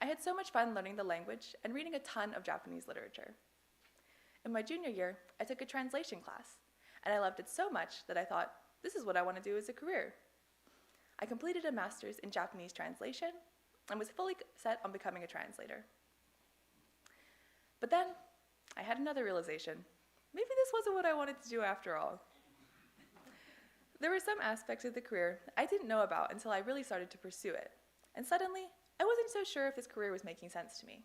I had so much fun learning the language and reading a ton of Japanese literature. In my junior year, I took a translation class, and I loved it so much that I thought, this is what I want to do as a career. I completed a master's in Japanese translation and was fully set on becoming a translator. But then, I had another realization. Maybe this wasn't what I wanted to do after all. There were some aspects of the career I didn't know about until I really started to pursue it, and suddenly, I wasn't so sure if this career was making sense to me.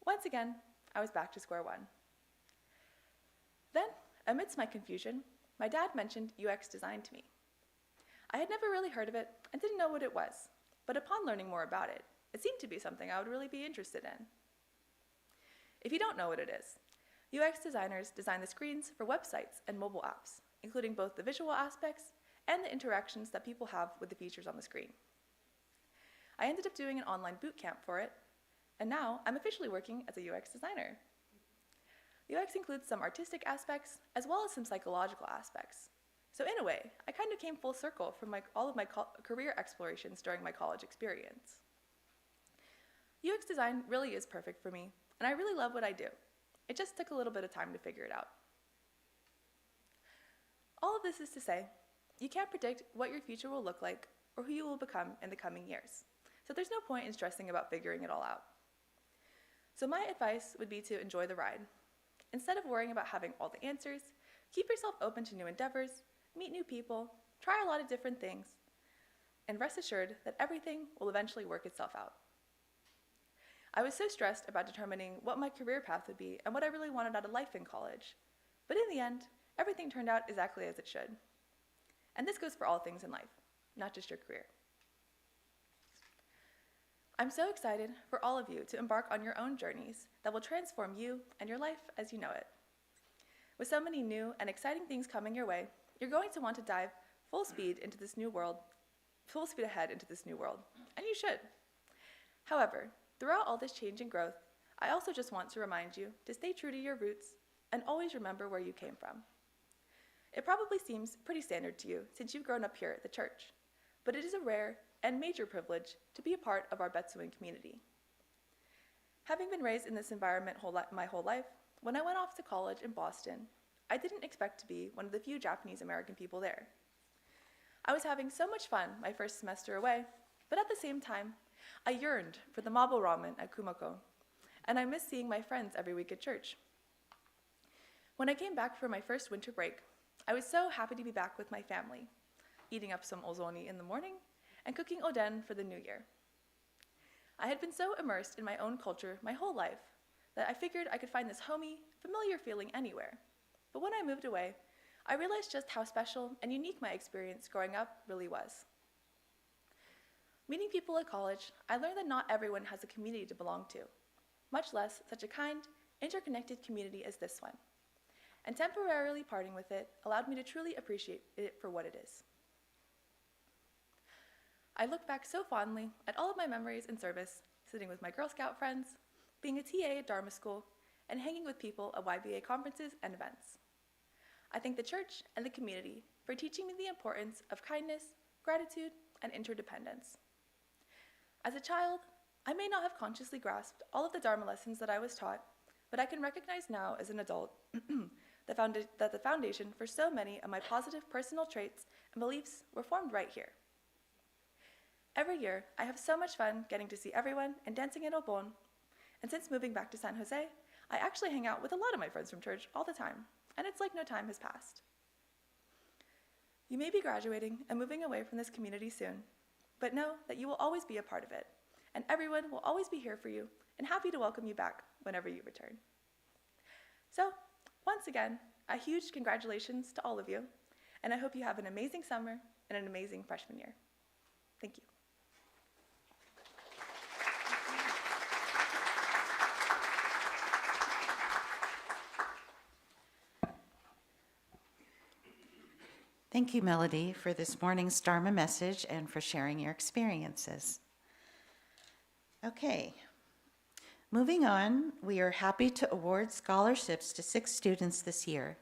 Once again, I was back to square one. Then, amidst my confusion, my dad mentioned UX design to me. I had never really heard of it and didn't know what it was, but upon learning more about it, it seemed to be something I would really be interested in. If you don't know what it is, UX designers design the screens for websites and mobile apps, including both the visual aspects and the interactions that people have with the features on the screen. I ended up doing an online boot camp for it, and now I'm officially working as a UX designer. UX includes some artistic aspects as well as some psychological aspects. So in a way, I kind of came full circle from all of my career explorations during my college experience. UX design really is perfect for me, and I really love what I do. It just took a little bit of time to figure it out. All of this is to say, you can't predict what your future will look like or who you will become in the coming years. So there's no point in stressing about figuring it all out. So my advice would be to enjoy the ride. Instead of worrying about having all the answers, keep yourself open to new endeavors, meet new people, try a lot of different things, and rest assured that everything will eventually work itself out. I was so stressed about determining what my career path would be and what I really wanted out of life in college. But in the end, everything turned out exactly as it should. And this goes for all things in life, not just your career. I'm so excited for all of you to embark on your own journeys that will transform you and your life as you know it. With so many new and exciting things coming your way, you're going to want to dive full speed ahead into this new world, and you should. However, throughout all this change and growth, I also just want to remind you to stay true to your roots and always remember where you came from. It probably seems pretty standard to you since you've grown up here at the church, but it is a rare and major privilege to be a part of our Betsuin community. Having been raised in this environment my whole life, when I went off to college in Boston, I didn't expect to be one of the few Japanese American people there. I was having so much fun my first semester away, but at the same time, I yearned for the mabo ramen at Kumako, and I missed seeing my friends every week at church. When I came back for my first winter break, I was so happy to be back with my family, eating up some ozoni in the morning and cooking oden for the new year. I had been so immersed in my own culture my whole life that I figured I could find this homey, familiar feeling anywhere. But when I moved away, I realized just how special and unique my experience growing up really was. Meeting people at college, I learned that not everyone has a community to belong to, much less such a kind, interconnected community as this one. And temporarily parting with it allowed me to truly appreciate it for what it is. I look back so fondly at all of my memories in service, sitting with my Girl Scout friends, being a TA at Dharma School, and hanging with people at YBA conferences and events. I thank the church and the community for teaching me the importance of kindness, gratitude, and interdependence. As a child, I may not have consciously grasped all of the Dharma lessons that I was taught, but I can recognize now as an adult that the foundation for so many of my positive personal traits and beliefs were formed right here. Every year, I have so much fun getting to see everyone and dancing in Obon, and since moving back to San Jose, I actually hang out with a lot of my friends from church all the time, and it's like no time has passed. You may be graduating and moving away from this community soon, but know that you will always be a part of it, and everyone will always be here for you and happy to welcome you back whenever you return. So, once again, a huge congratulations to all of you, and I hope you have an amazing summer and an amazing freshman year. Thank you, Melody, for this morning's Dharma message and for sharing your experiences. Okay, moving on, we are happy to award scholarships to 6 students this year.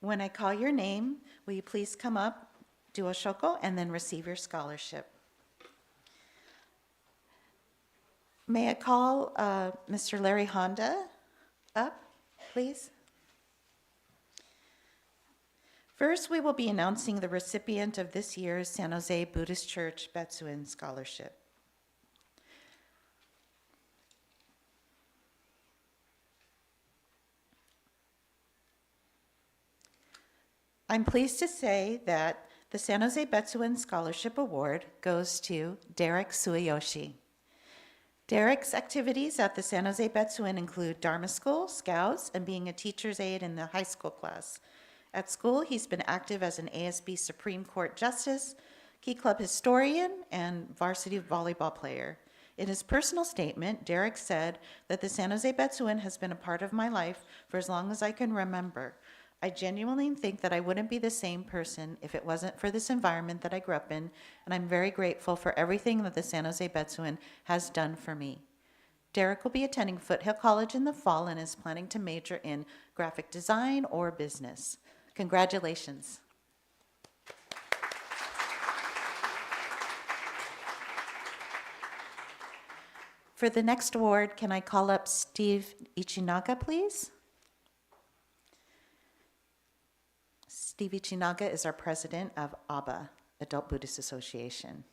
When I call your name, will you please come up, do a shoko, and then receive your scholarship. May I call Mr. Larry Honda up, please? First, we will be announcing the recipient of this year's San Jose Buddhist Church Betsuin Scholarship. I'm pleased to say that the San Jose Betsuin Scholarship Award goes to Derek Sueyoshi. Derek's activities at the San Jose Betsuin include Dharma School, Scouts, and being a teacher's aide in the high school class. At school, he's been active as an ASB Supreme Court Justice, Key Club historian, and varsity volleyball player. In his personal statement, Derek said that the San Jose Betsuin has been a part of my life for as long as I can remember. I genuinely think that I wouldn't be the same person if it wasn't for this environment that I grew up in, and I'm very grateful for everything that the San Jose Betsuin has done for me. Derek will be attending Foothill College in the fall and is planning to major in graphic design or business. Congratulations. For the next award, can I call up Steve Ichinaga, please? Steve Ichinaga is our president of ABBA, Adult Buddhist Association.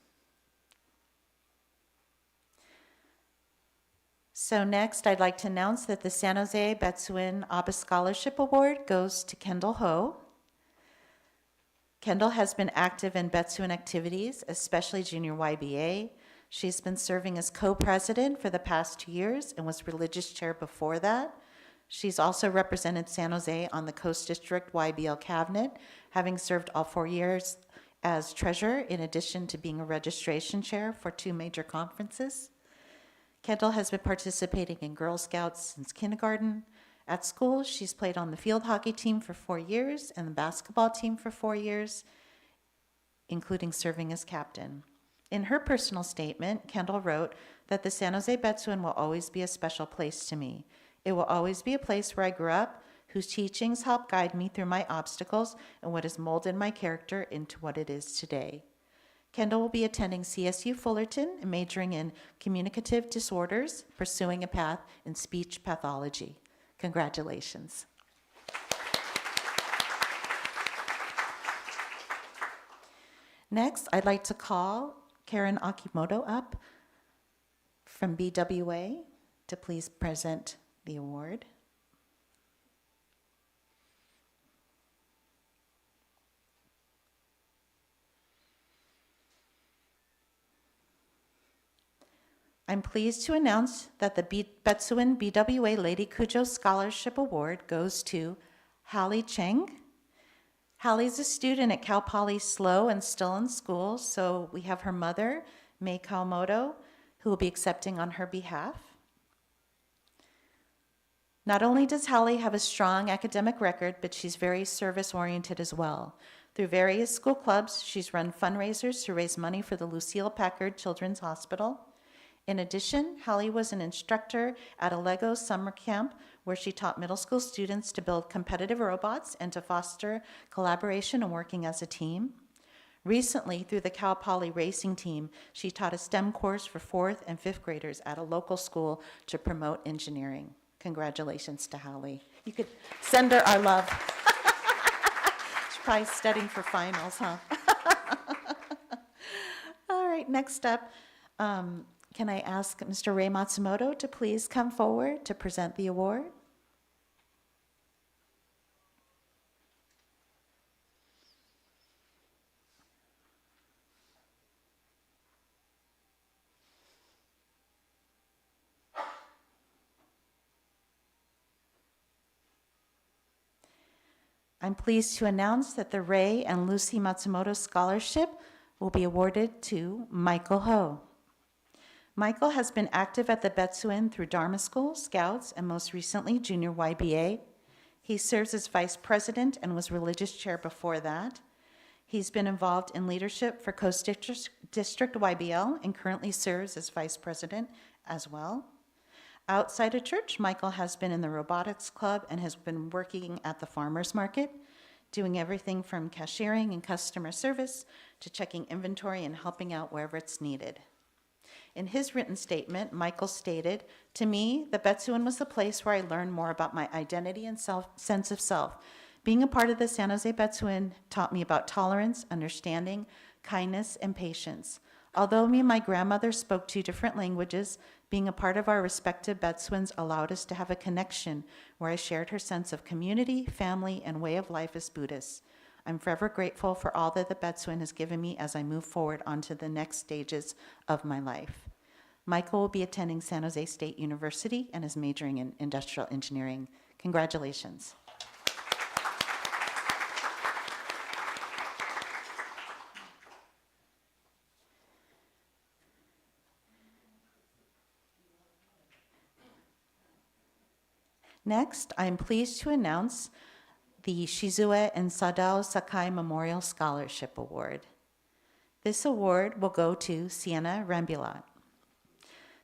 So next, I'd like to announce that the San Jose Betsuin ABBA Scholarship Award goes to Kendall Ho. Kendall has been active in Betsuin activities, especially Junior YBA. She's been serving as co-president for the past 2 years and was religious chair before that. She's also represented San Jose on the Coast District YBL cabinet, having served all 4 years as treasurer, in addition to being a registration chair for 2 major conferences. Kendall has been participating in Girl Scouts since kindergarten. At school, she's played on the field hockey team for 4 years and the basketball team for 4 years, including serving as captain. In her personal statement, Kendall wrote that the San Jose Betsuin will always be a special place to me. It will always be a place where I grew up, whose teachings help guide me through my obstacles and what has molded my character into what it is today. Kendall will be attending CSU Fullerton and majoring in communicative disorders, pursuing a path in speech pathology. Congratulations. Next, I'd like to call Karen Akimoto up from BWA to please present the award. I'm pleased to announce that the Betsuin BWA Lady Cujo Scholarship Award goes to Hallie Cheng. Hallie's a student at Cal Poly SLO and still in school, so we have her mother, Mei Kawamoto, who will be accepting on her behalf. Not only does Hallie have a strong academic record, but she's very service-oriented as well. Through various school clubs, she's run fundraisers to raise money for the Lucille Packard Children's Hospital. In addition, Hallie was an instructor at a Lego summer camp where she taught middle school students to build competitive robots and to foster collaboration and working as a team. Recently, through the Cal Poly racing team, she taught a STEM course for 4th and 5th graders at a local school to promote engineering. Congratulations to Hallie. You could send her our love. She's probably studying for finals, huh? All right, next up, can I ask Mr. Ray Matsumoto to please come forward to present the award? I'm pleased to announce that the Ray and Lucy Matsumoto Scholarship will be awarded to Michael Ho. Michael has been active at the Betsuin through Dharma School, Scouts, and most recently Junior YBA. He serves as vice president and was religious chair before that. He's been involved in leadership for Coast District YBL and currently serves as vice president as well. Outside of church, Michael has been in the robotics club and has been working at the farmers market, doing everything from cashiering and customer service to checking inventory and helping out wherever it's needed. In his written statement, Michael stated, "To me, the Betsuan was the place where I learned more about my identity and sense of self. Being a part of the San Jose Betsuan taught me about tolerance, understanding, kindness, and patience. Although me and my grandmother spoke two different languages, being a part of our respective Betsuans allowed us to have a connection where I shared her sense of community, family, and way of life as Buddhists. I'm forever grateful for all that the Betsuan has given me as I move forward onto the next stages of my life." Michael will be attending San Jose State University and is majoring in industrial engineering. Congratulations. Next, I am pleased to announce the Shizue and Sadao Sakai Memorial Scholarship Award. This award will go to Sienna Rambulat.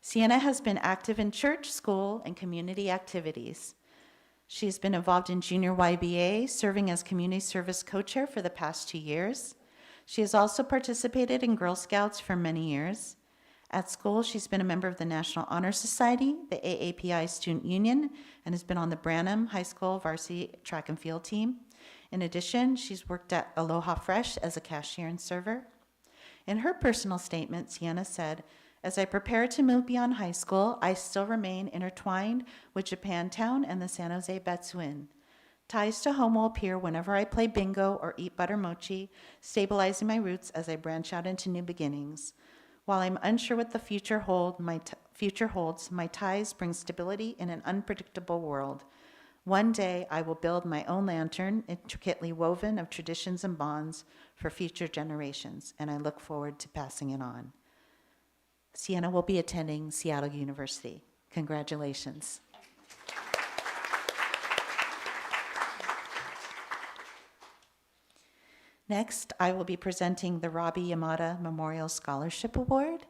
Sienna has been active in church, school, and community activities. She's been involved in Junior YBA, serving as community service co-chair for the past 2 years. She has also participated in Girl Scouts for many years. At school, she's been a member of the National Honor Society, the AAPI Student Union, and has been on the Branham High School varsity track and field team. In addition, she's worked at Aloha Fresh as a cashier and server. In her personal statement, Sienna said, "As I prepare to move beyond high school, I still remain intertwined with Japantown and the San Jose Betsuan. Ties to home will appear whenever I play bingo or eat butter mochi, stabilizing my roots as I branch out into new beginnings. While I'm unsure what the future holds, my ties bring stability in an unpredictable world. One day, I will build my own lantern, intricately woven of traditions and bonds for future generations, and I look forward to passing it on." Sienna will be attending Seattle University. Congratulations. Next, I will be presenting the Robbie Yamada Memorial Scholarship Award.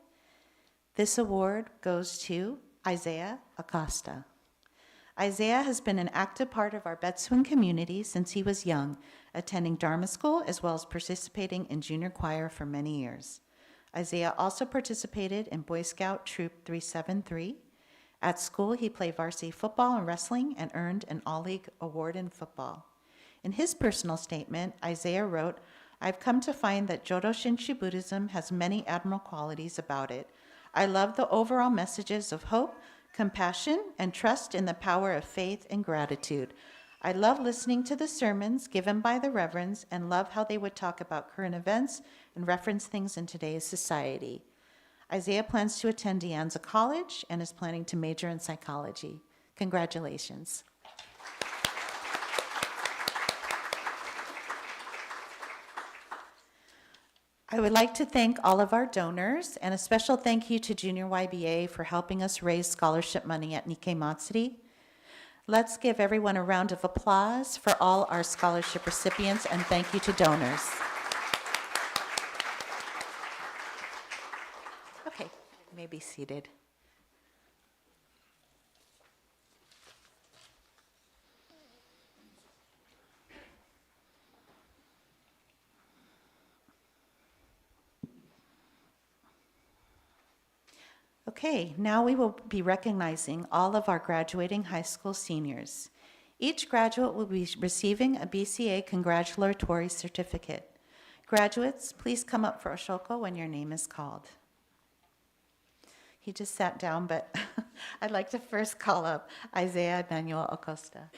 This award goes to Isaiah Acosta. Isaiah has been an active part of our Betsuan community since he was young, attending Dharma School as well as participating in junior choir for many years. Isaiah also participated in Boy Scout Troop 373. At school, he played varsity football and wrestling and earned an All-League award in football. In his personal statement, Isaiah wrote, "I've come to find that Jodo Shinshu Buddhism has many admirable qualities about it. I love the overall messages of hope, compassion, and trust in the power of faith and gratitude. I love listening to the sermons given by the reverends and love how they would talk about current events and reference things in today's society." Isaiah plans to attend De Anza College and is planning to major in psychology. Congratulations. I would like to thank all of our donors, and a special thank you to Junior YBA for helping us raise scholarship money at Nikkei Matsuri. Let's give everyone a round of applause for all our scholarship recipients, and thank you to donors. Okay, you may be seated. Okay, now we will be recognizing all of our graduating high school seniors. Each graduate will be receiving a BCA congratulatory certificate. Graduates, please come up for Ashoko when your name is called. He just sat down, but I'd like to first call up Isaiah Emmanuel Acosta.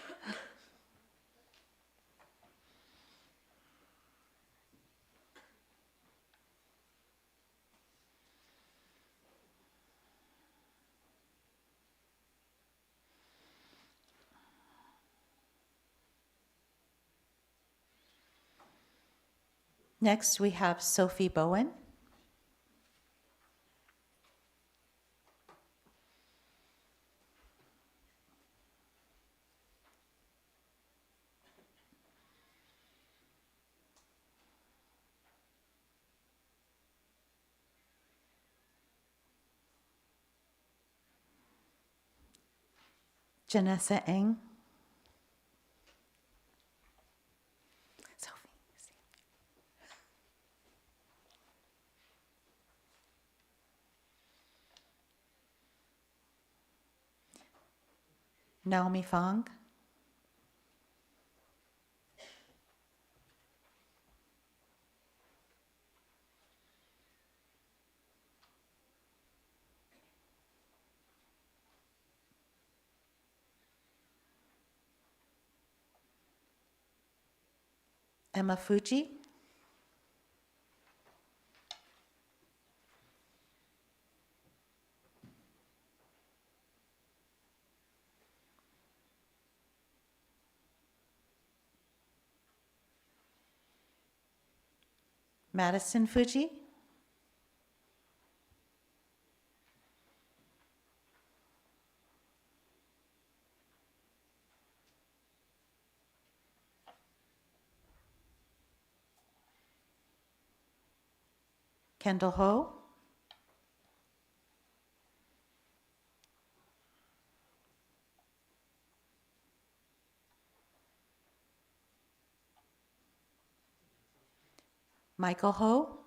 Next, we have Sophie Bowen. Janessa Eng. Sophie. Naomi Fong. Emma Fuji. Madison Fuji. Kendall Ho. Michael Ho.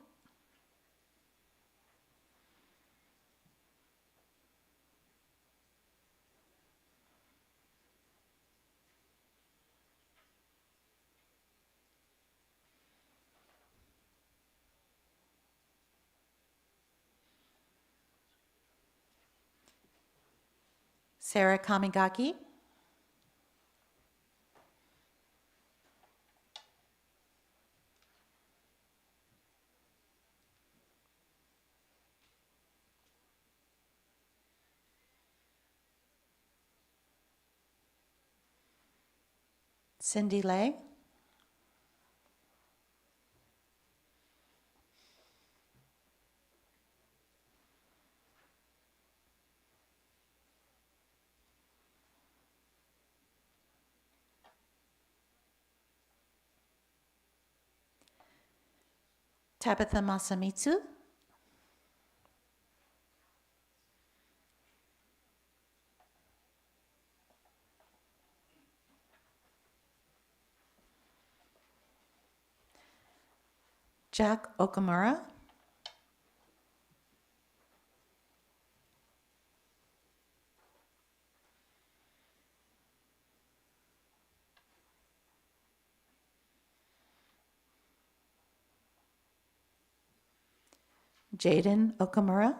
Sarah Kamigaki. Cindy Lay. Tabitha Masamitsu. Jack Okamura. Jaden Okamura.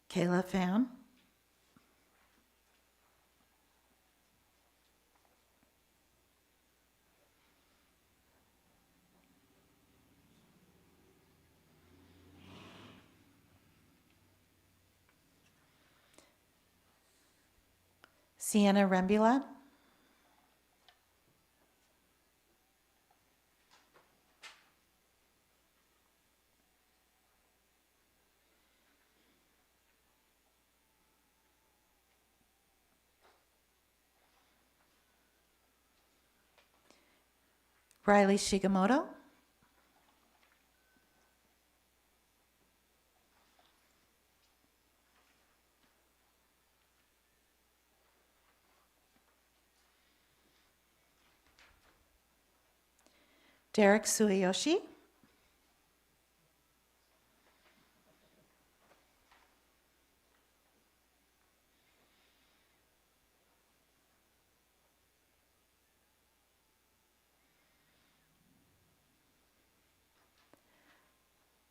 Kayla Pham. Sienna Rembula. Riley Shigemoto. Derek Sueyoshi.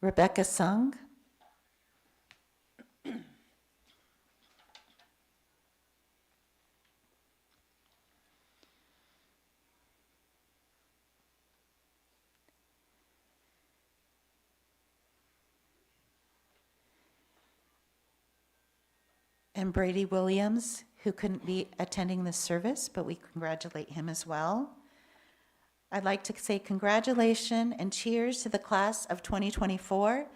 Rebecca Sung. And Brady Williams, who couldn't be attending this service, but we congratulate him as well. I'd like to say congratulations and cheers to the class of 2024.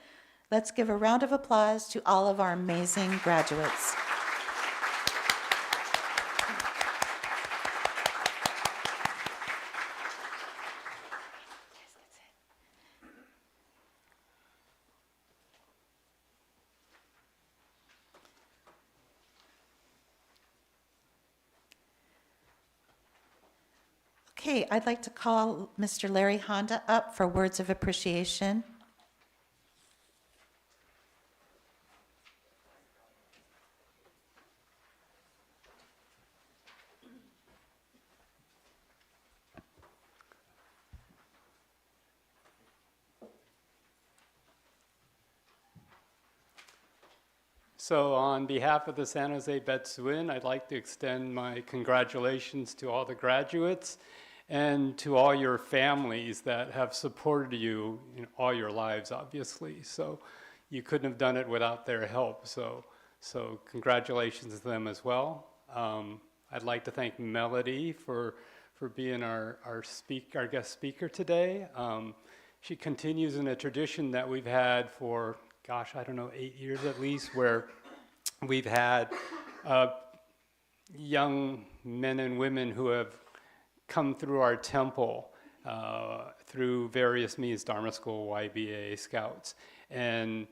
Let's give a round of applause to all of our amazing graduates. Okay, I'd like to call Mr. Larry Honda up for words of appreciation. So on behalf of the San Jose Betsuin, I'd like to extend my congratulations to all the graduates and to all your families that have supported you in all your lives, obviously. So you couldn't have done it without their help. So congratulations to them as well. I'd like to thank Melody for being our guest speaker today. She continues in a tradition that we've had for, gosh, I don't know, 8 years at least, where we've had young men and women who have come through our temple through various means, Dharma School, YBA, Scouts, and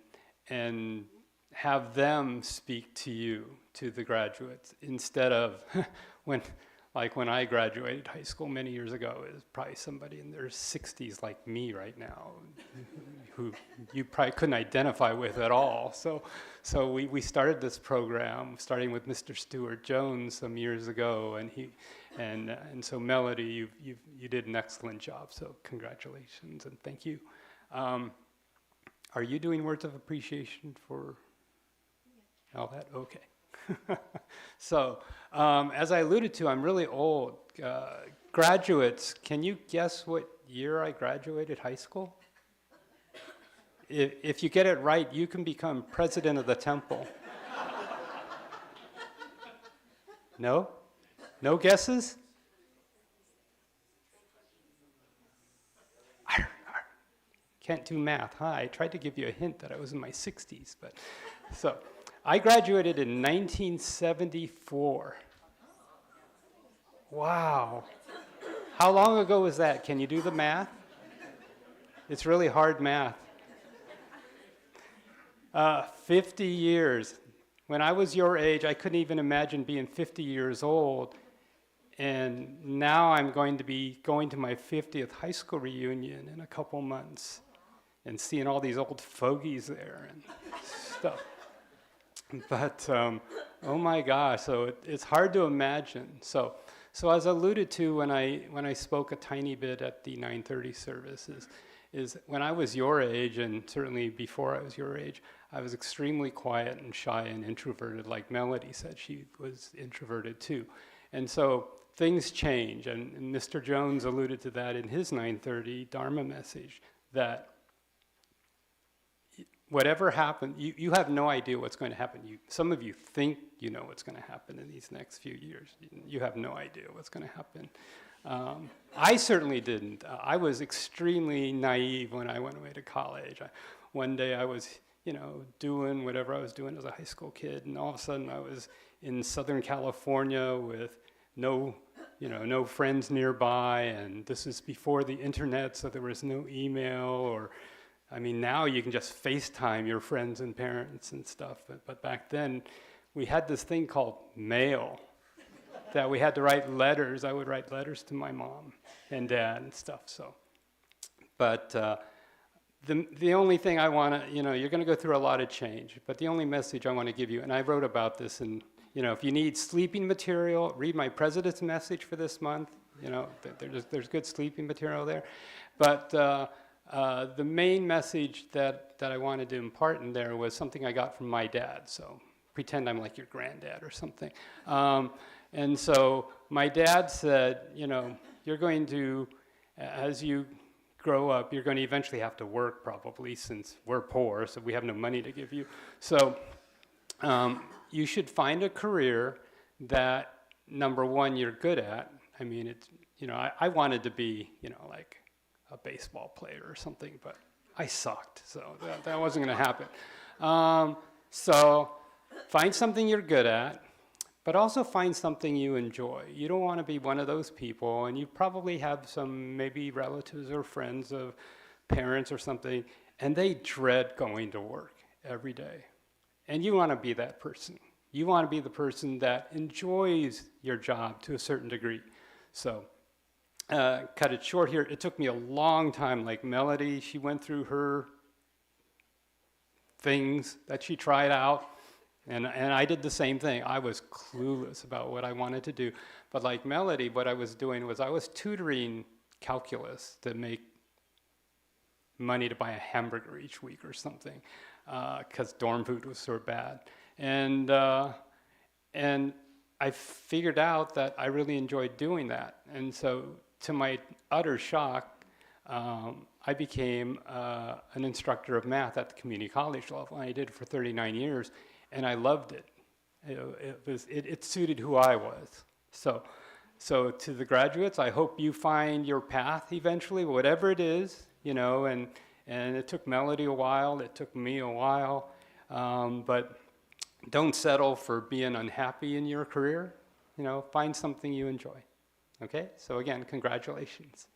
have them speak to you, to the graduates, instead of when I graduated high school many years ago, it was probably somebody in their 60s like me right now, who you probably couldn't identify with at all. So we started this program, starting with Mr. Stuart Jones some years ago, and so Melody, you did an excellent job. So congratulations and thank you. Are you doing words of appreciation for all that? Okay. So, as I alluded to, I'm really old. Graduates, can you guess what year I graduated high school? If you get it right, you can become president of the temple. No? No guesses? Can't do math, huh? I tried to give you a hint that I was in my 60s, but so. I graduated in 1974. Wow. How long ago was that? Can you do the math? It's really hard math. 50 years. When I was your age, I couldn't even imagine being 50 years old. And now I'm going to be going to my 50th high school reunion in a couple months and seeing all these old fogies there and stuff. But, oh my gosh, so it's hard to imagine. So as alluded to when I spoke a tiny bit at the 9:30 service, is when I was your age, and certainly before I was your age, I was extremely quiet and shy and introverted, like Melody said she was introverted too. And so things change, and Mr. Jones alluded to that in his 9:30 Dharma message, that whatever happens, you have no idea what's going to happen. Some of you think you know what's going to happen in these next few years. You have no idea what's going to happen. I certainly didn't. I was extremely naive when I went away to college. One day I was, doing whatever I was doing as a high school kid, and all of a sudden I was in Southern California with no friends nearby, and this is before the internet, so there was no email now you can just FaceTime your friends and parents and stuff, but back then we had this thing called mail that we had to write letters. I would write letters to my mom and dad and stuff. So, but the only thing I want to, you're going to go through a lot of change, but the only message I want to give you, and I wrote about this, and if you need sleeping material, read my President's Message for this month. There's good sleeping material there, but. The main message that I wanted to impart in there was something I got from my dad. So pretend I'm like your granddad or something. And so my dad said, you're going to, as you grow up, you're going to eventually have to work probably, since we're poor, so we have no money to give you. So you should find a career that, number one, you're good at. I wanted to be, like a baseball player or something, but I sucked, so that wasn't going to happen. So find something you're good at, but also find something you enjoy. You don't want to be one of those people, and you probably have some maybe relatives or friends of parents or something, and they dread going to work every day. And you want to be that person. You want to be the person that enjoys your job to a certain degree. So cut it short here. It took me a long time, like Melody, she went through her things that she tried out, and I did the same thing. I was clueless about what I wanted to do. But like Melody, what I was doing was I was tutoring calculus to make money to buy a hamburger each week or something, because dorm food was so bad. And I figured out that I really enjoyed doing that. And so to my utter shock, I became an instructor of math at the community college level. I did it for 39 years, and I loved it. It suited who I was. So to the graduates, I hope you find your path eventually, whatever it is, you know, and it took Melody a while, it took me a while, but don't settle for being unhappy in your career. You know, find something you enjoy. Okay? So again, congratulations.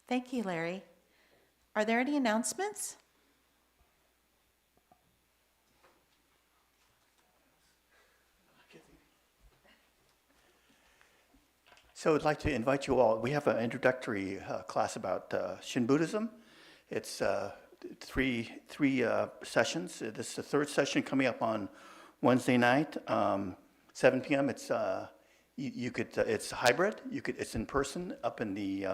Thank you, Larry. Are there any announcements? So I'd like to invite you all. We have an introductory class about Shin Buddhism. It's three sessions. This is the third session coming up on Wednesday night, 7 p.m. It's it's hybrid. It's in person up in the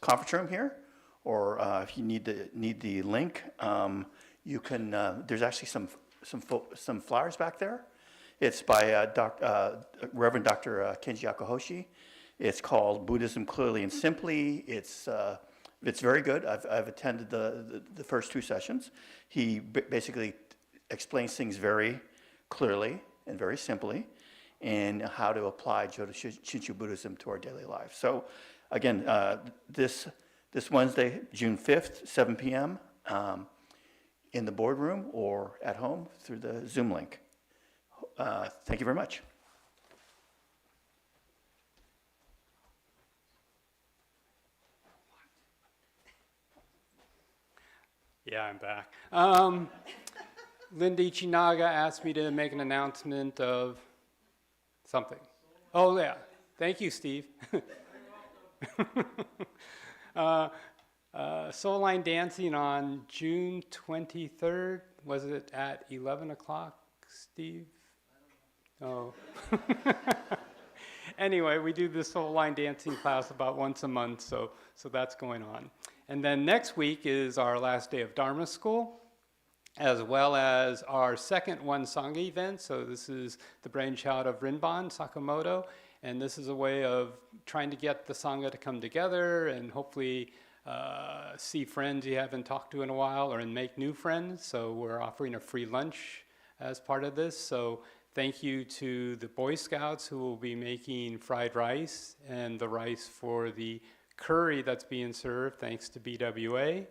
conference room here, or if you need the link, you can. There's actually some flyers back there. It's by Reverend Dr. Kenji Akahoshi. It's called Buddhism Clearly and Simply. It's very good. I've attended the first two sessions. He basically explains things very clearly and very simply, and how to apply Jodo Shinshu Buddhism to our daily life. So, again, this Wednesday, June 5th, 7 p.m. In the boardroom or at home through the Zoom link. Thank you very much. Yeah, I'm back. Linda Ichinaga asked me to make an announcement of something. Oh, yeah. Thank you, Steve. Soul Line Dancing on June 23rd. Was it at 11 o'clock, Steve? Oh. Anyway, we do the Soul Line Dancing class about once a month, so that's going on. And then next week is our last day of Dharma School, as well as our second One Sangha event. So this is the brainchild of Rinban Sakamoto, and this is a way of trying to get the Sangha to come together and hopefully see friends you haven't talked to in a while or make new friends. So we're offering a free lunch as part of this. So thank you to the Boy Scouts who will be making fried rice and the rice for the curry that's being served, thanks to BWA.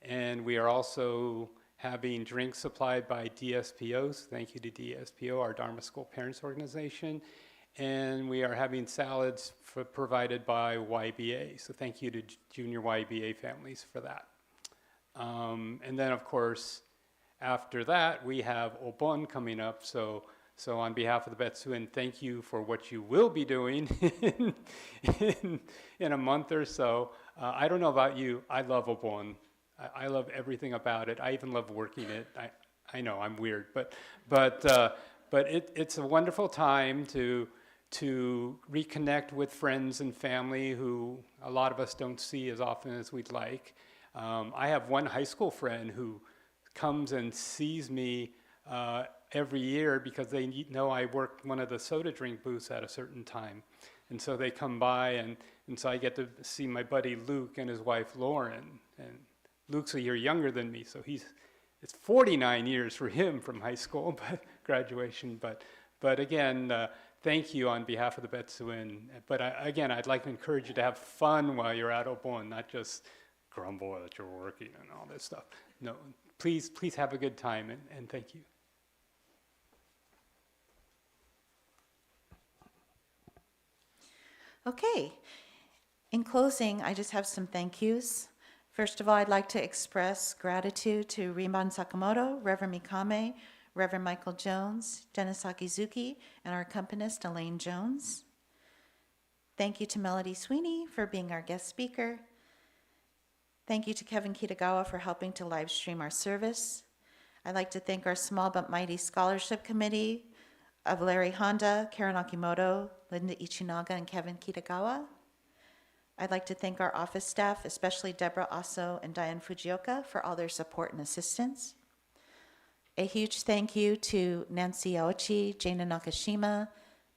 And we are also having drinks supplied by DSPO. So thank you to DSPO, our Dharma School Parents Organization. And we are having salads provided by YBA. So thank you to junior YBA families for that. And then, of course, after that, we have Obon coming up. So on behalf of the Betsuin, thank you for what you will be doing in a month or so. I don't know about you, I love Obon. I love everything about it. I even love working it. I know I'm weird, but it's a wonderful time to reconnect with friends and family who a lot of us don't see as often as we'd like. I have one high school friend who comes and sees me every year because they know I work one of the soda drink booths at a certain time. And so they come by, and so I get to see my buddy Luke and his wife Lauren. And Luke's a year younger than me, so it's 49 years for him from high school graduation. But again, thank you on behalf of the Betsuin. But again, I'd like to encourage you to have fun while you're at Obon, not just grumble that you're working and all this stuff. No, please have a good time, and thank you. Okay. In closing, I just have some thank yous. First of all, I'd like to express gratitude to Rinban Sakamoto, Reverend Mikame, Reverend Michael Jones, Dennis Akizuki, and our accompanist Elaine Jones. Thank you to Melody Sweeney for being our guest speaker. Thank you to Kevin Kitagawa for helping to live stream our service. I'd like to thank our Small But Mighty Scholarship Committee of Larry Honda, Karen Akimoto, Linda Ichinaga, and Kevin Kitagawa. I'd like to thank our office staff, especially Deborah Aso and Diane Fujioka, for all their support and assistance. A huge thank you to Nancy Aochi, Jana Nakashima,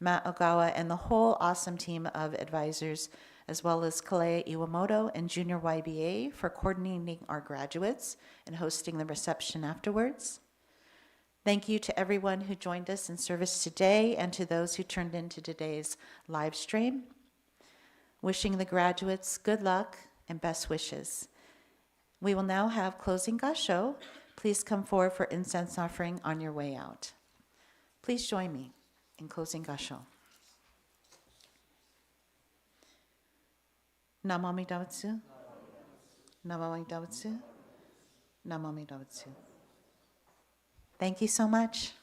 Matt Ogawa, and the whole awesome team of advisors, as well as Kalea Iwamoto and Junior YBA for coordinating our graduates and hosting the reception afterwards. Thank you to everyone who joined us in service today and to those who turned into today's live stream. Wishing the graduates good luck and best wishes. We will now have closing gasho. Please come forward for incense offering on your way out. Please join me in closing gasho. Namo Amida Butsu. Namo Amida Butsu. Namo Amida Butsu. Thank you so much.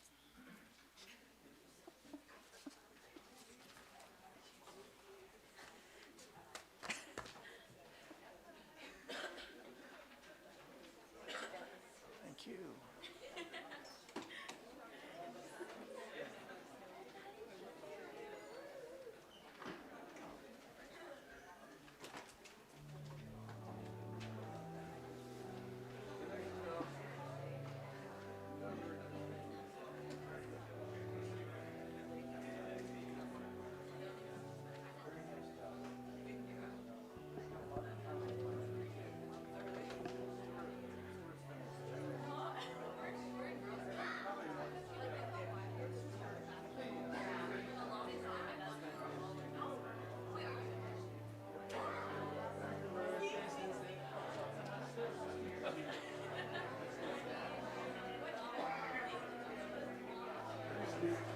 Thank you. Thank you.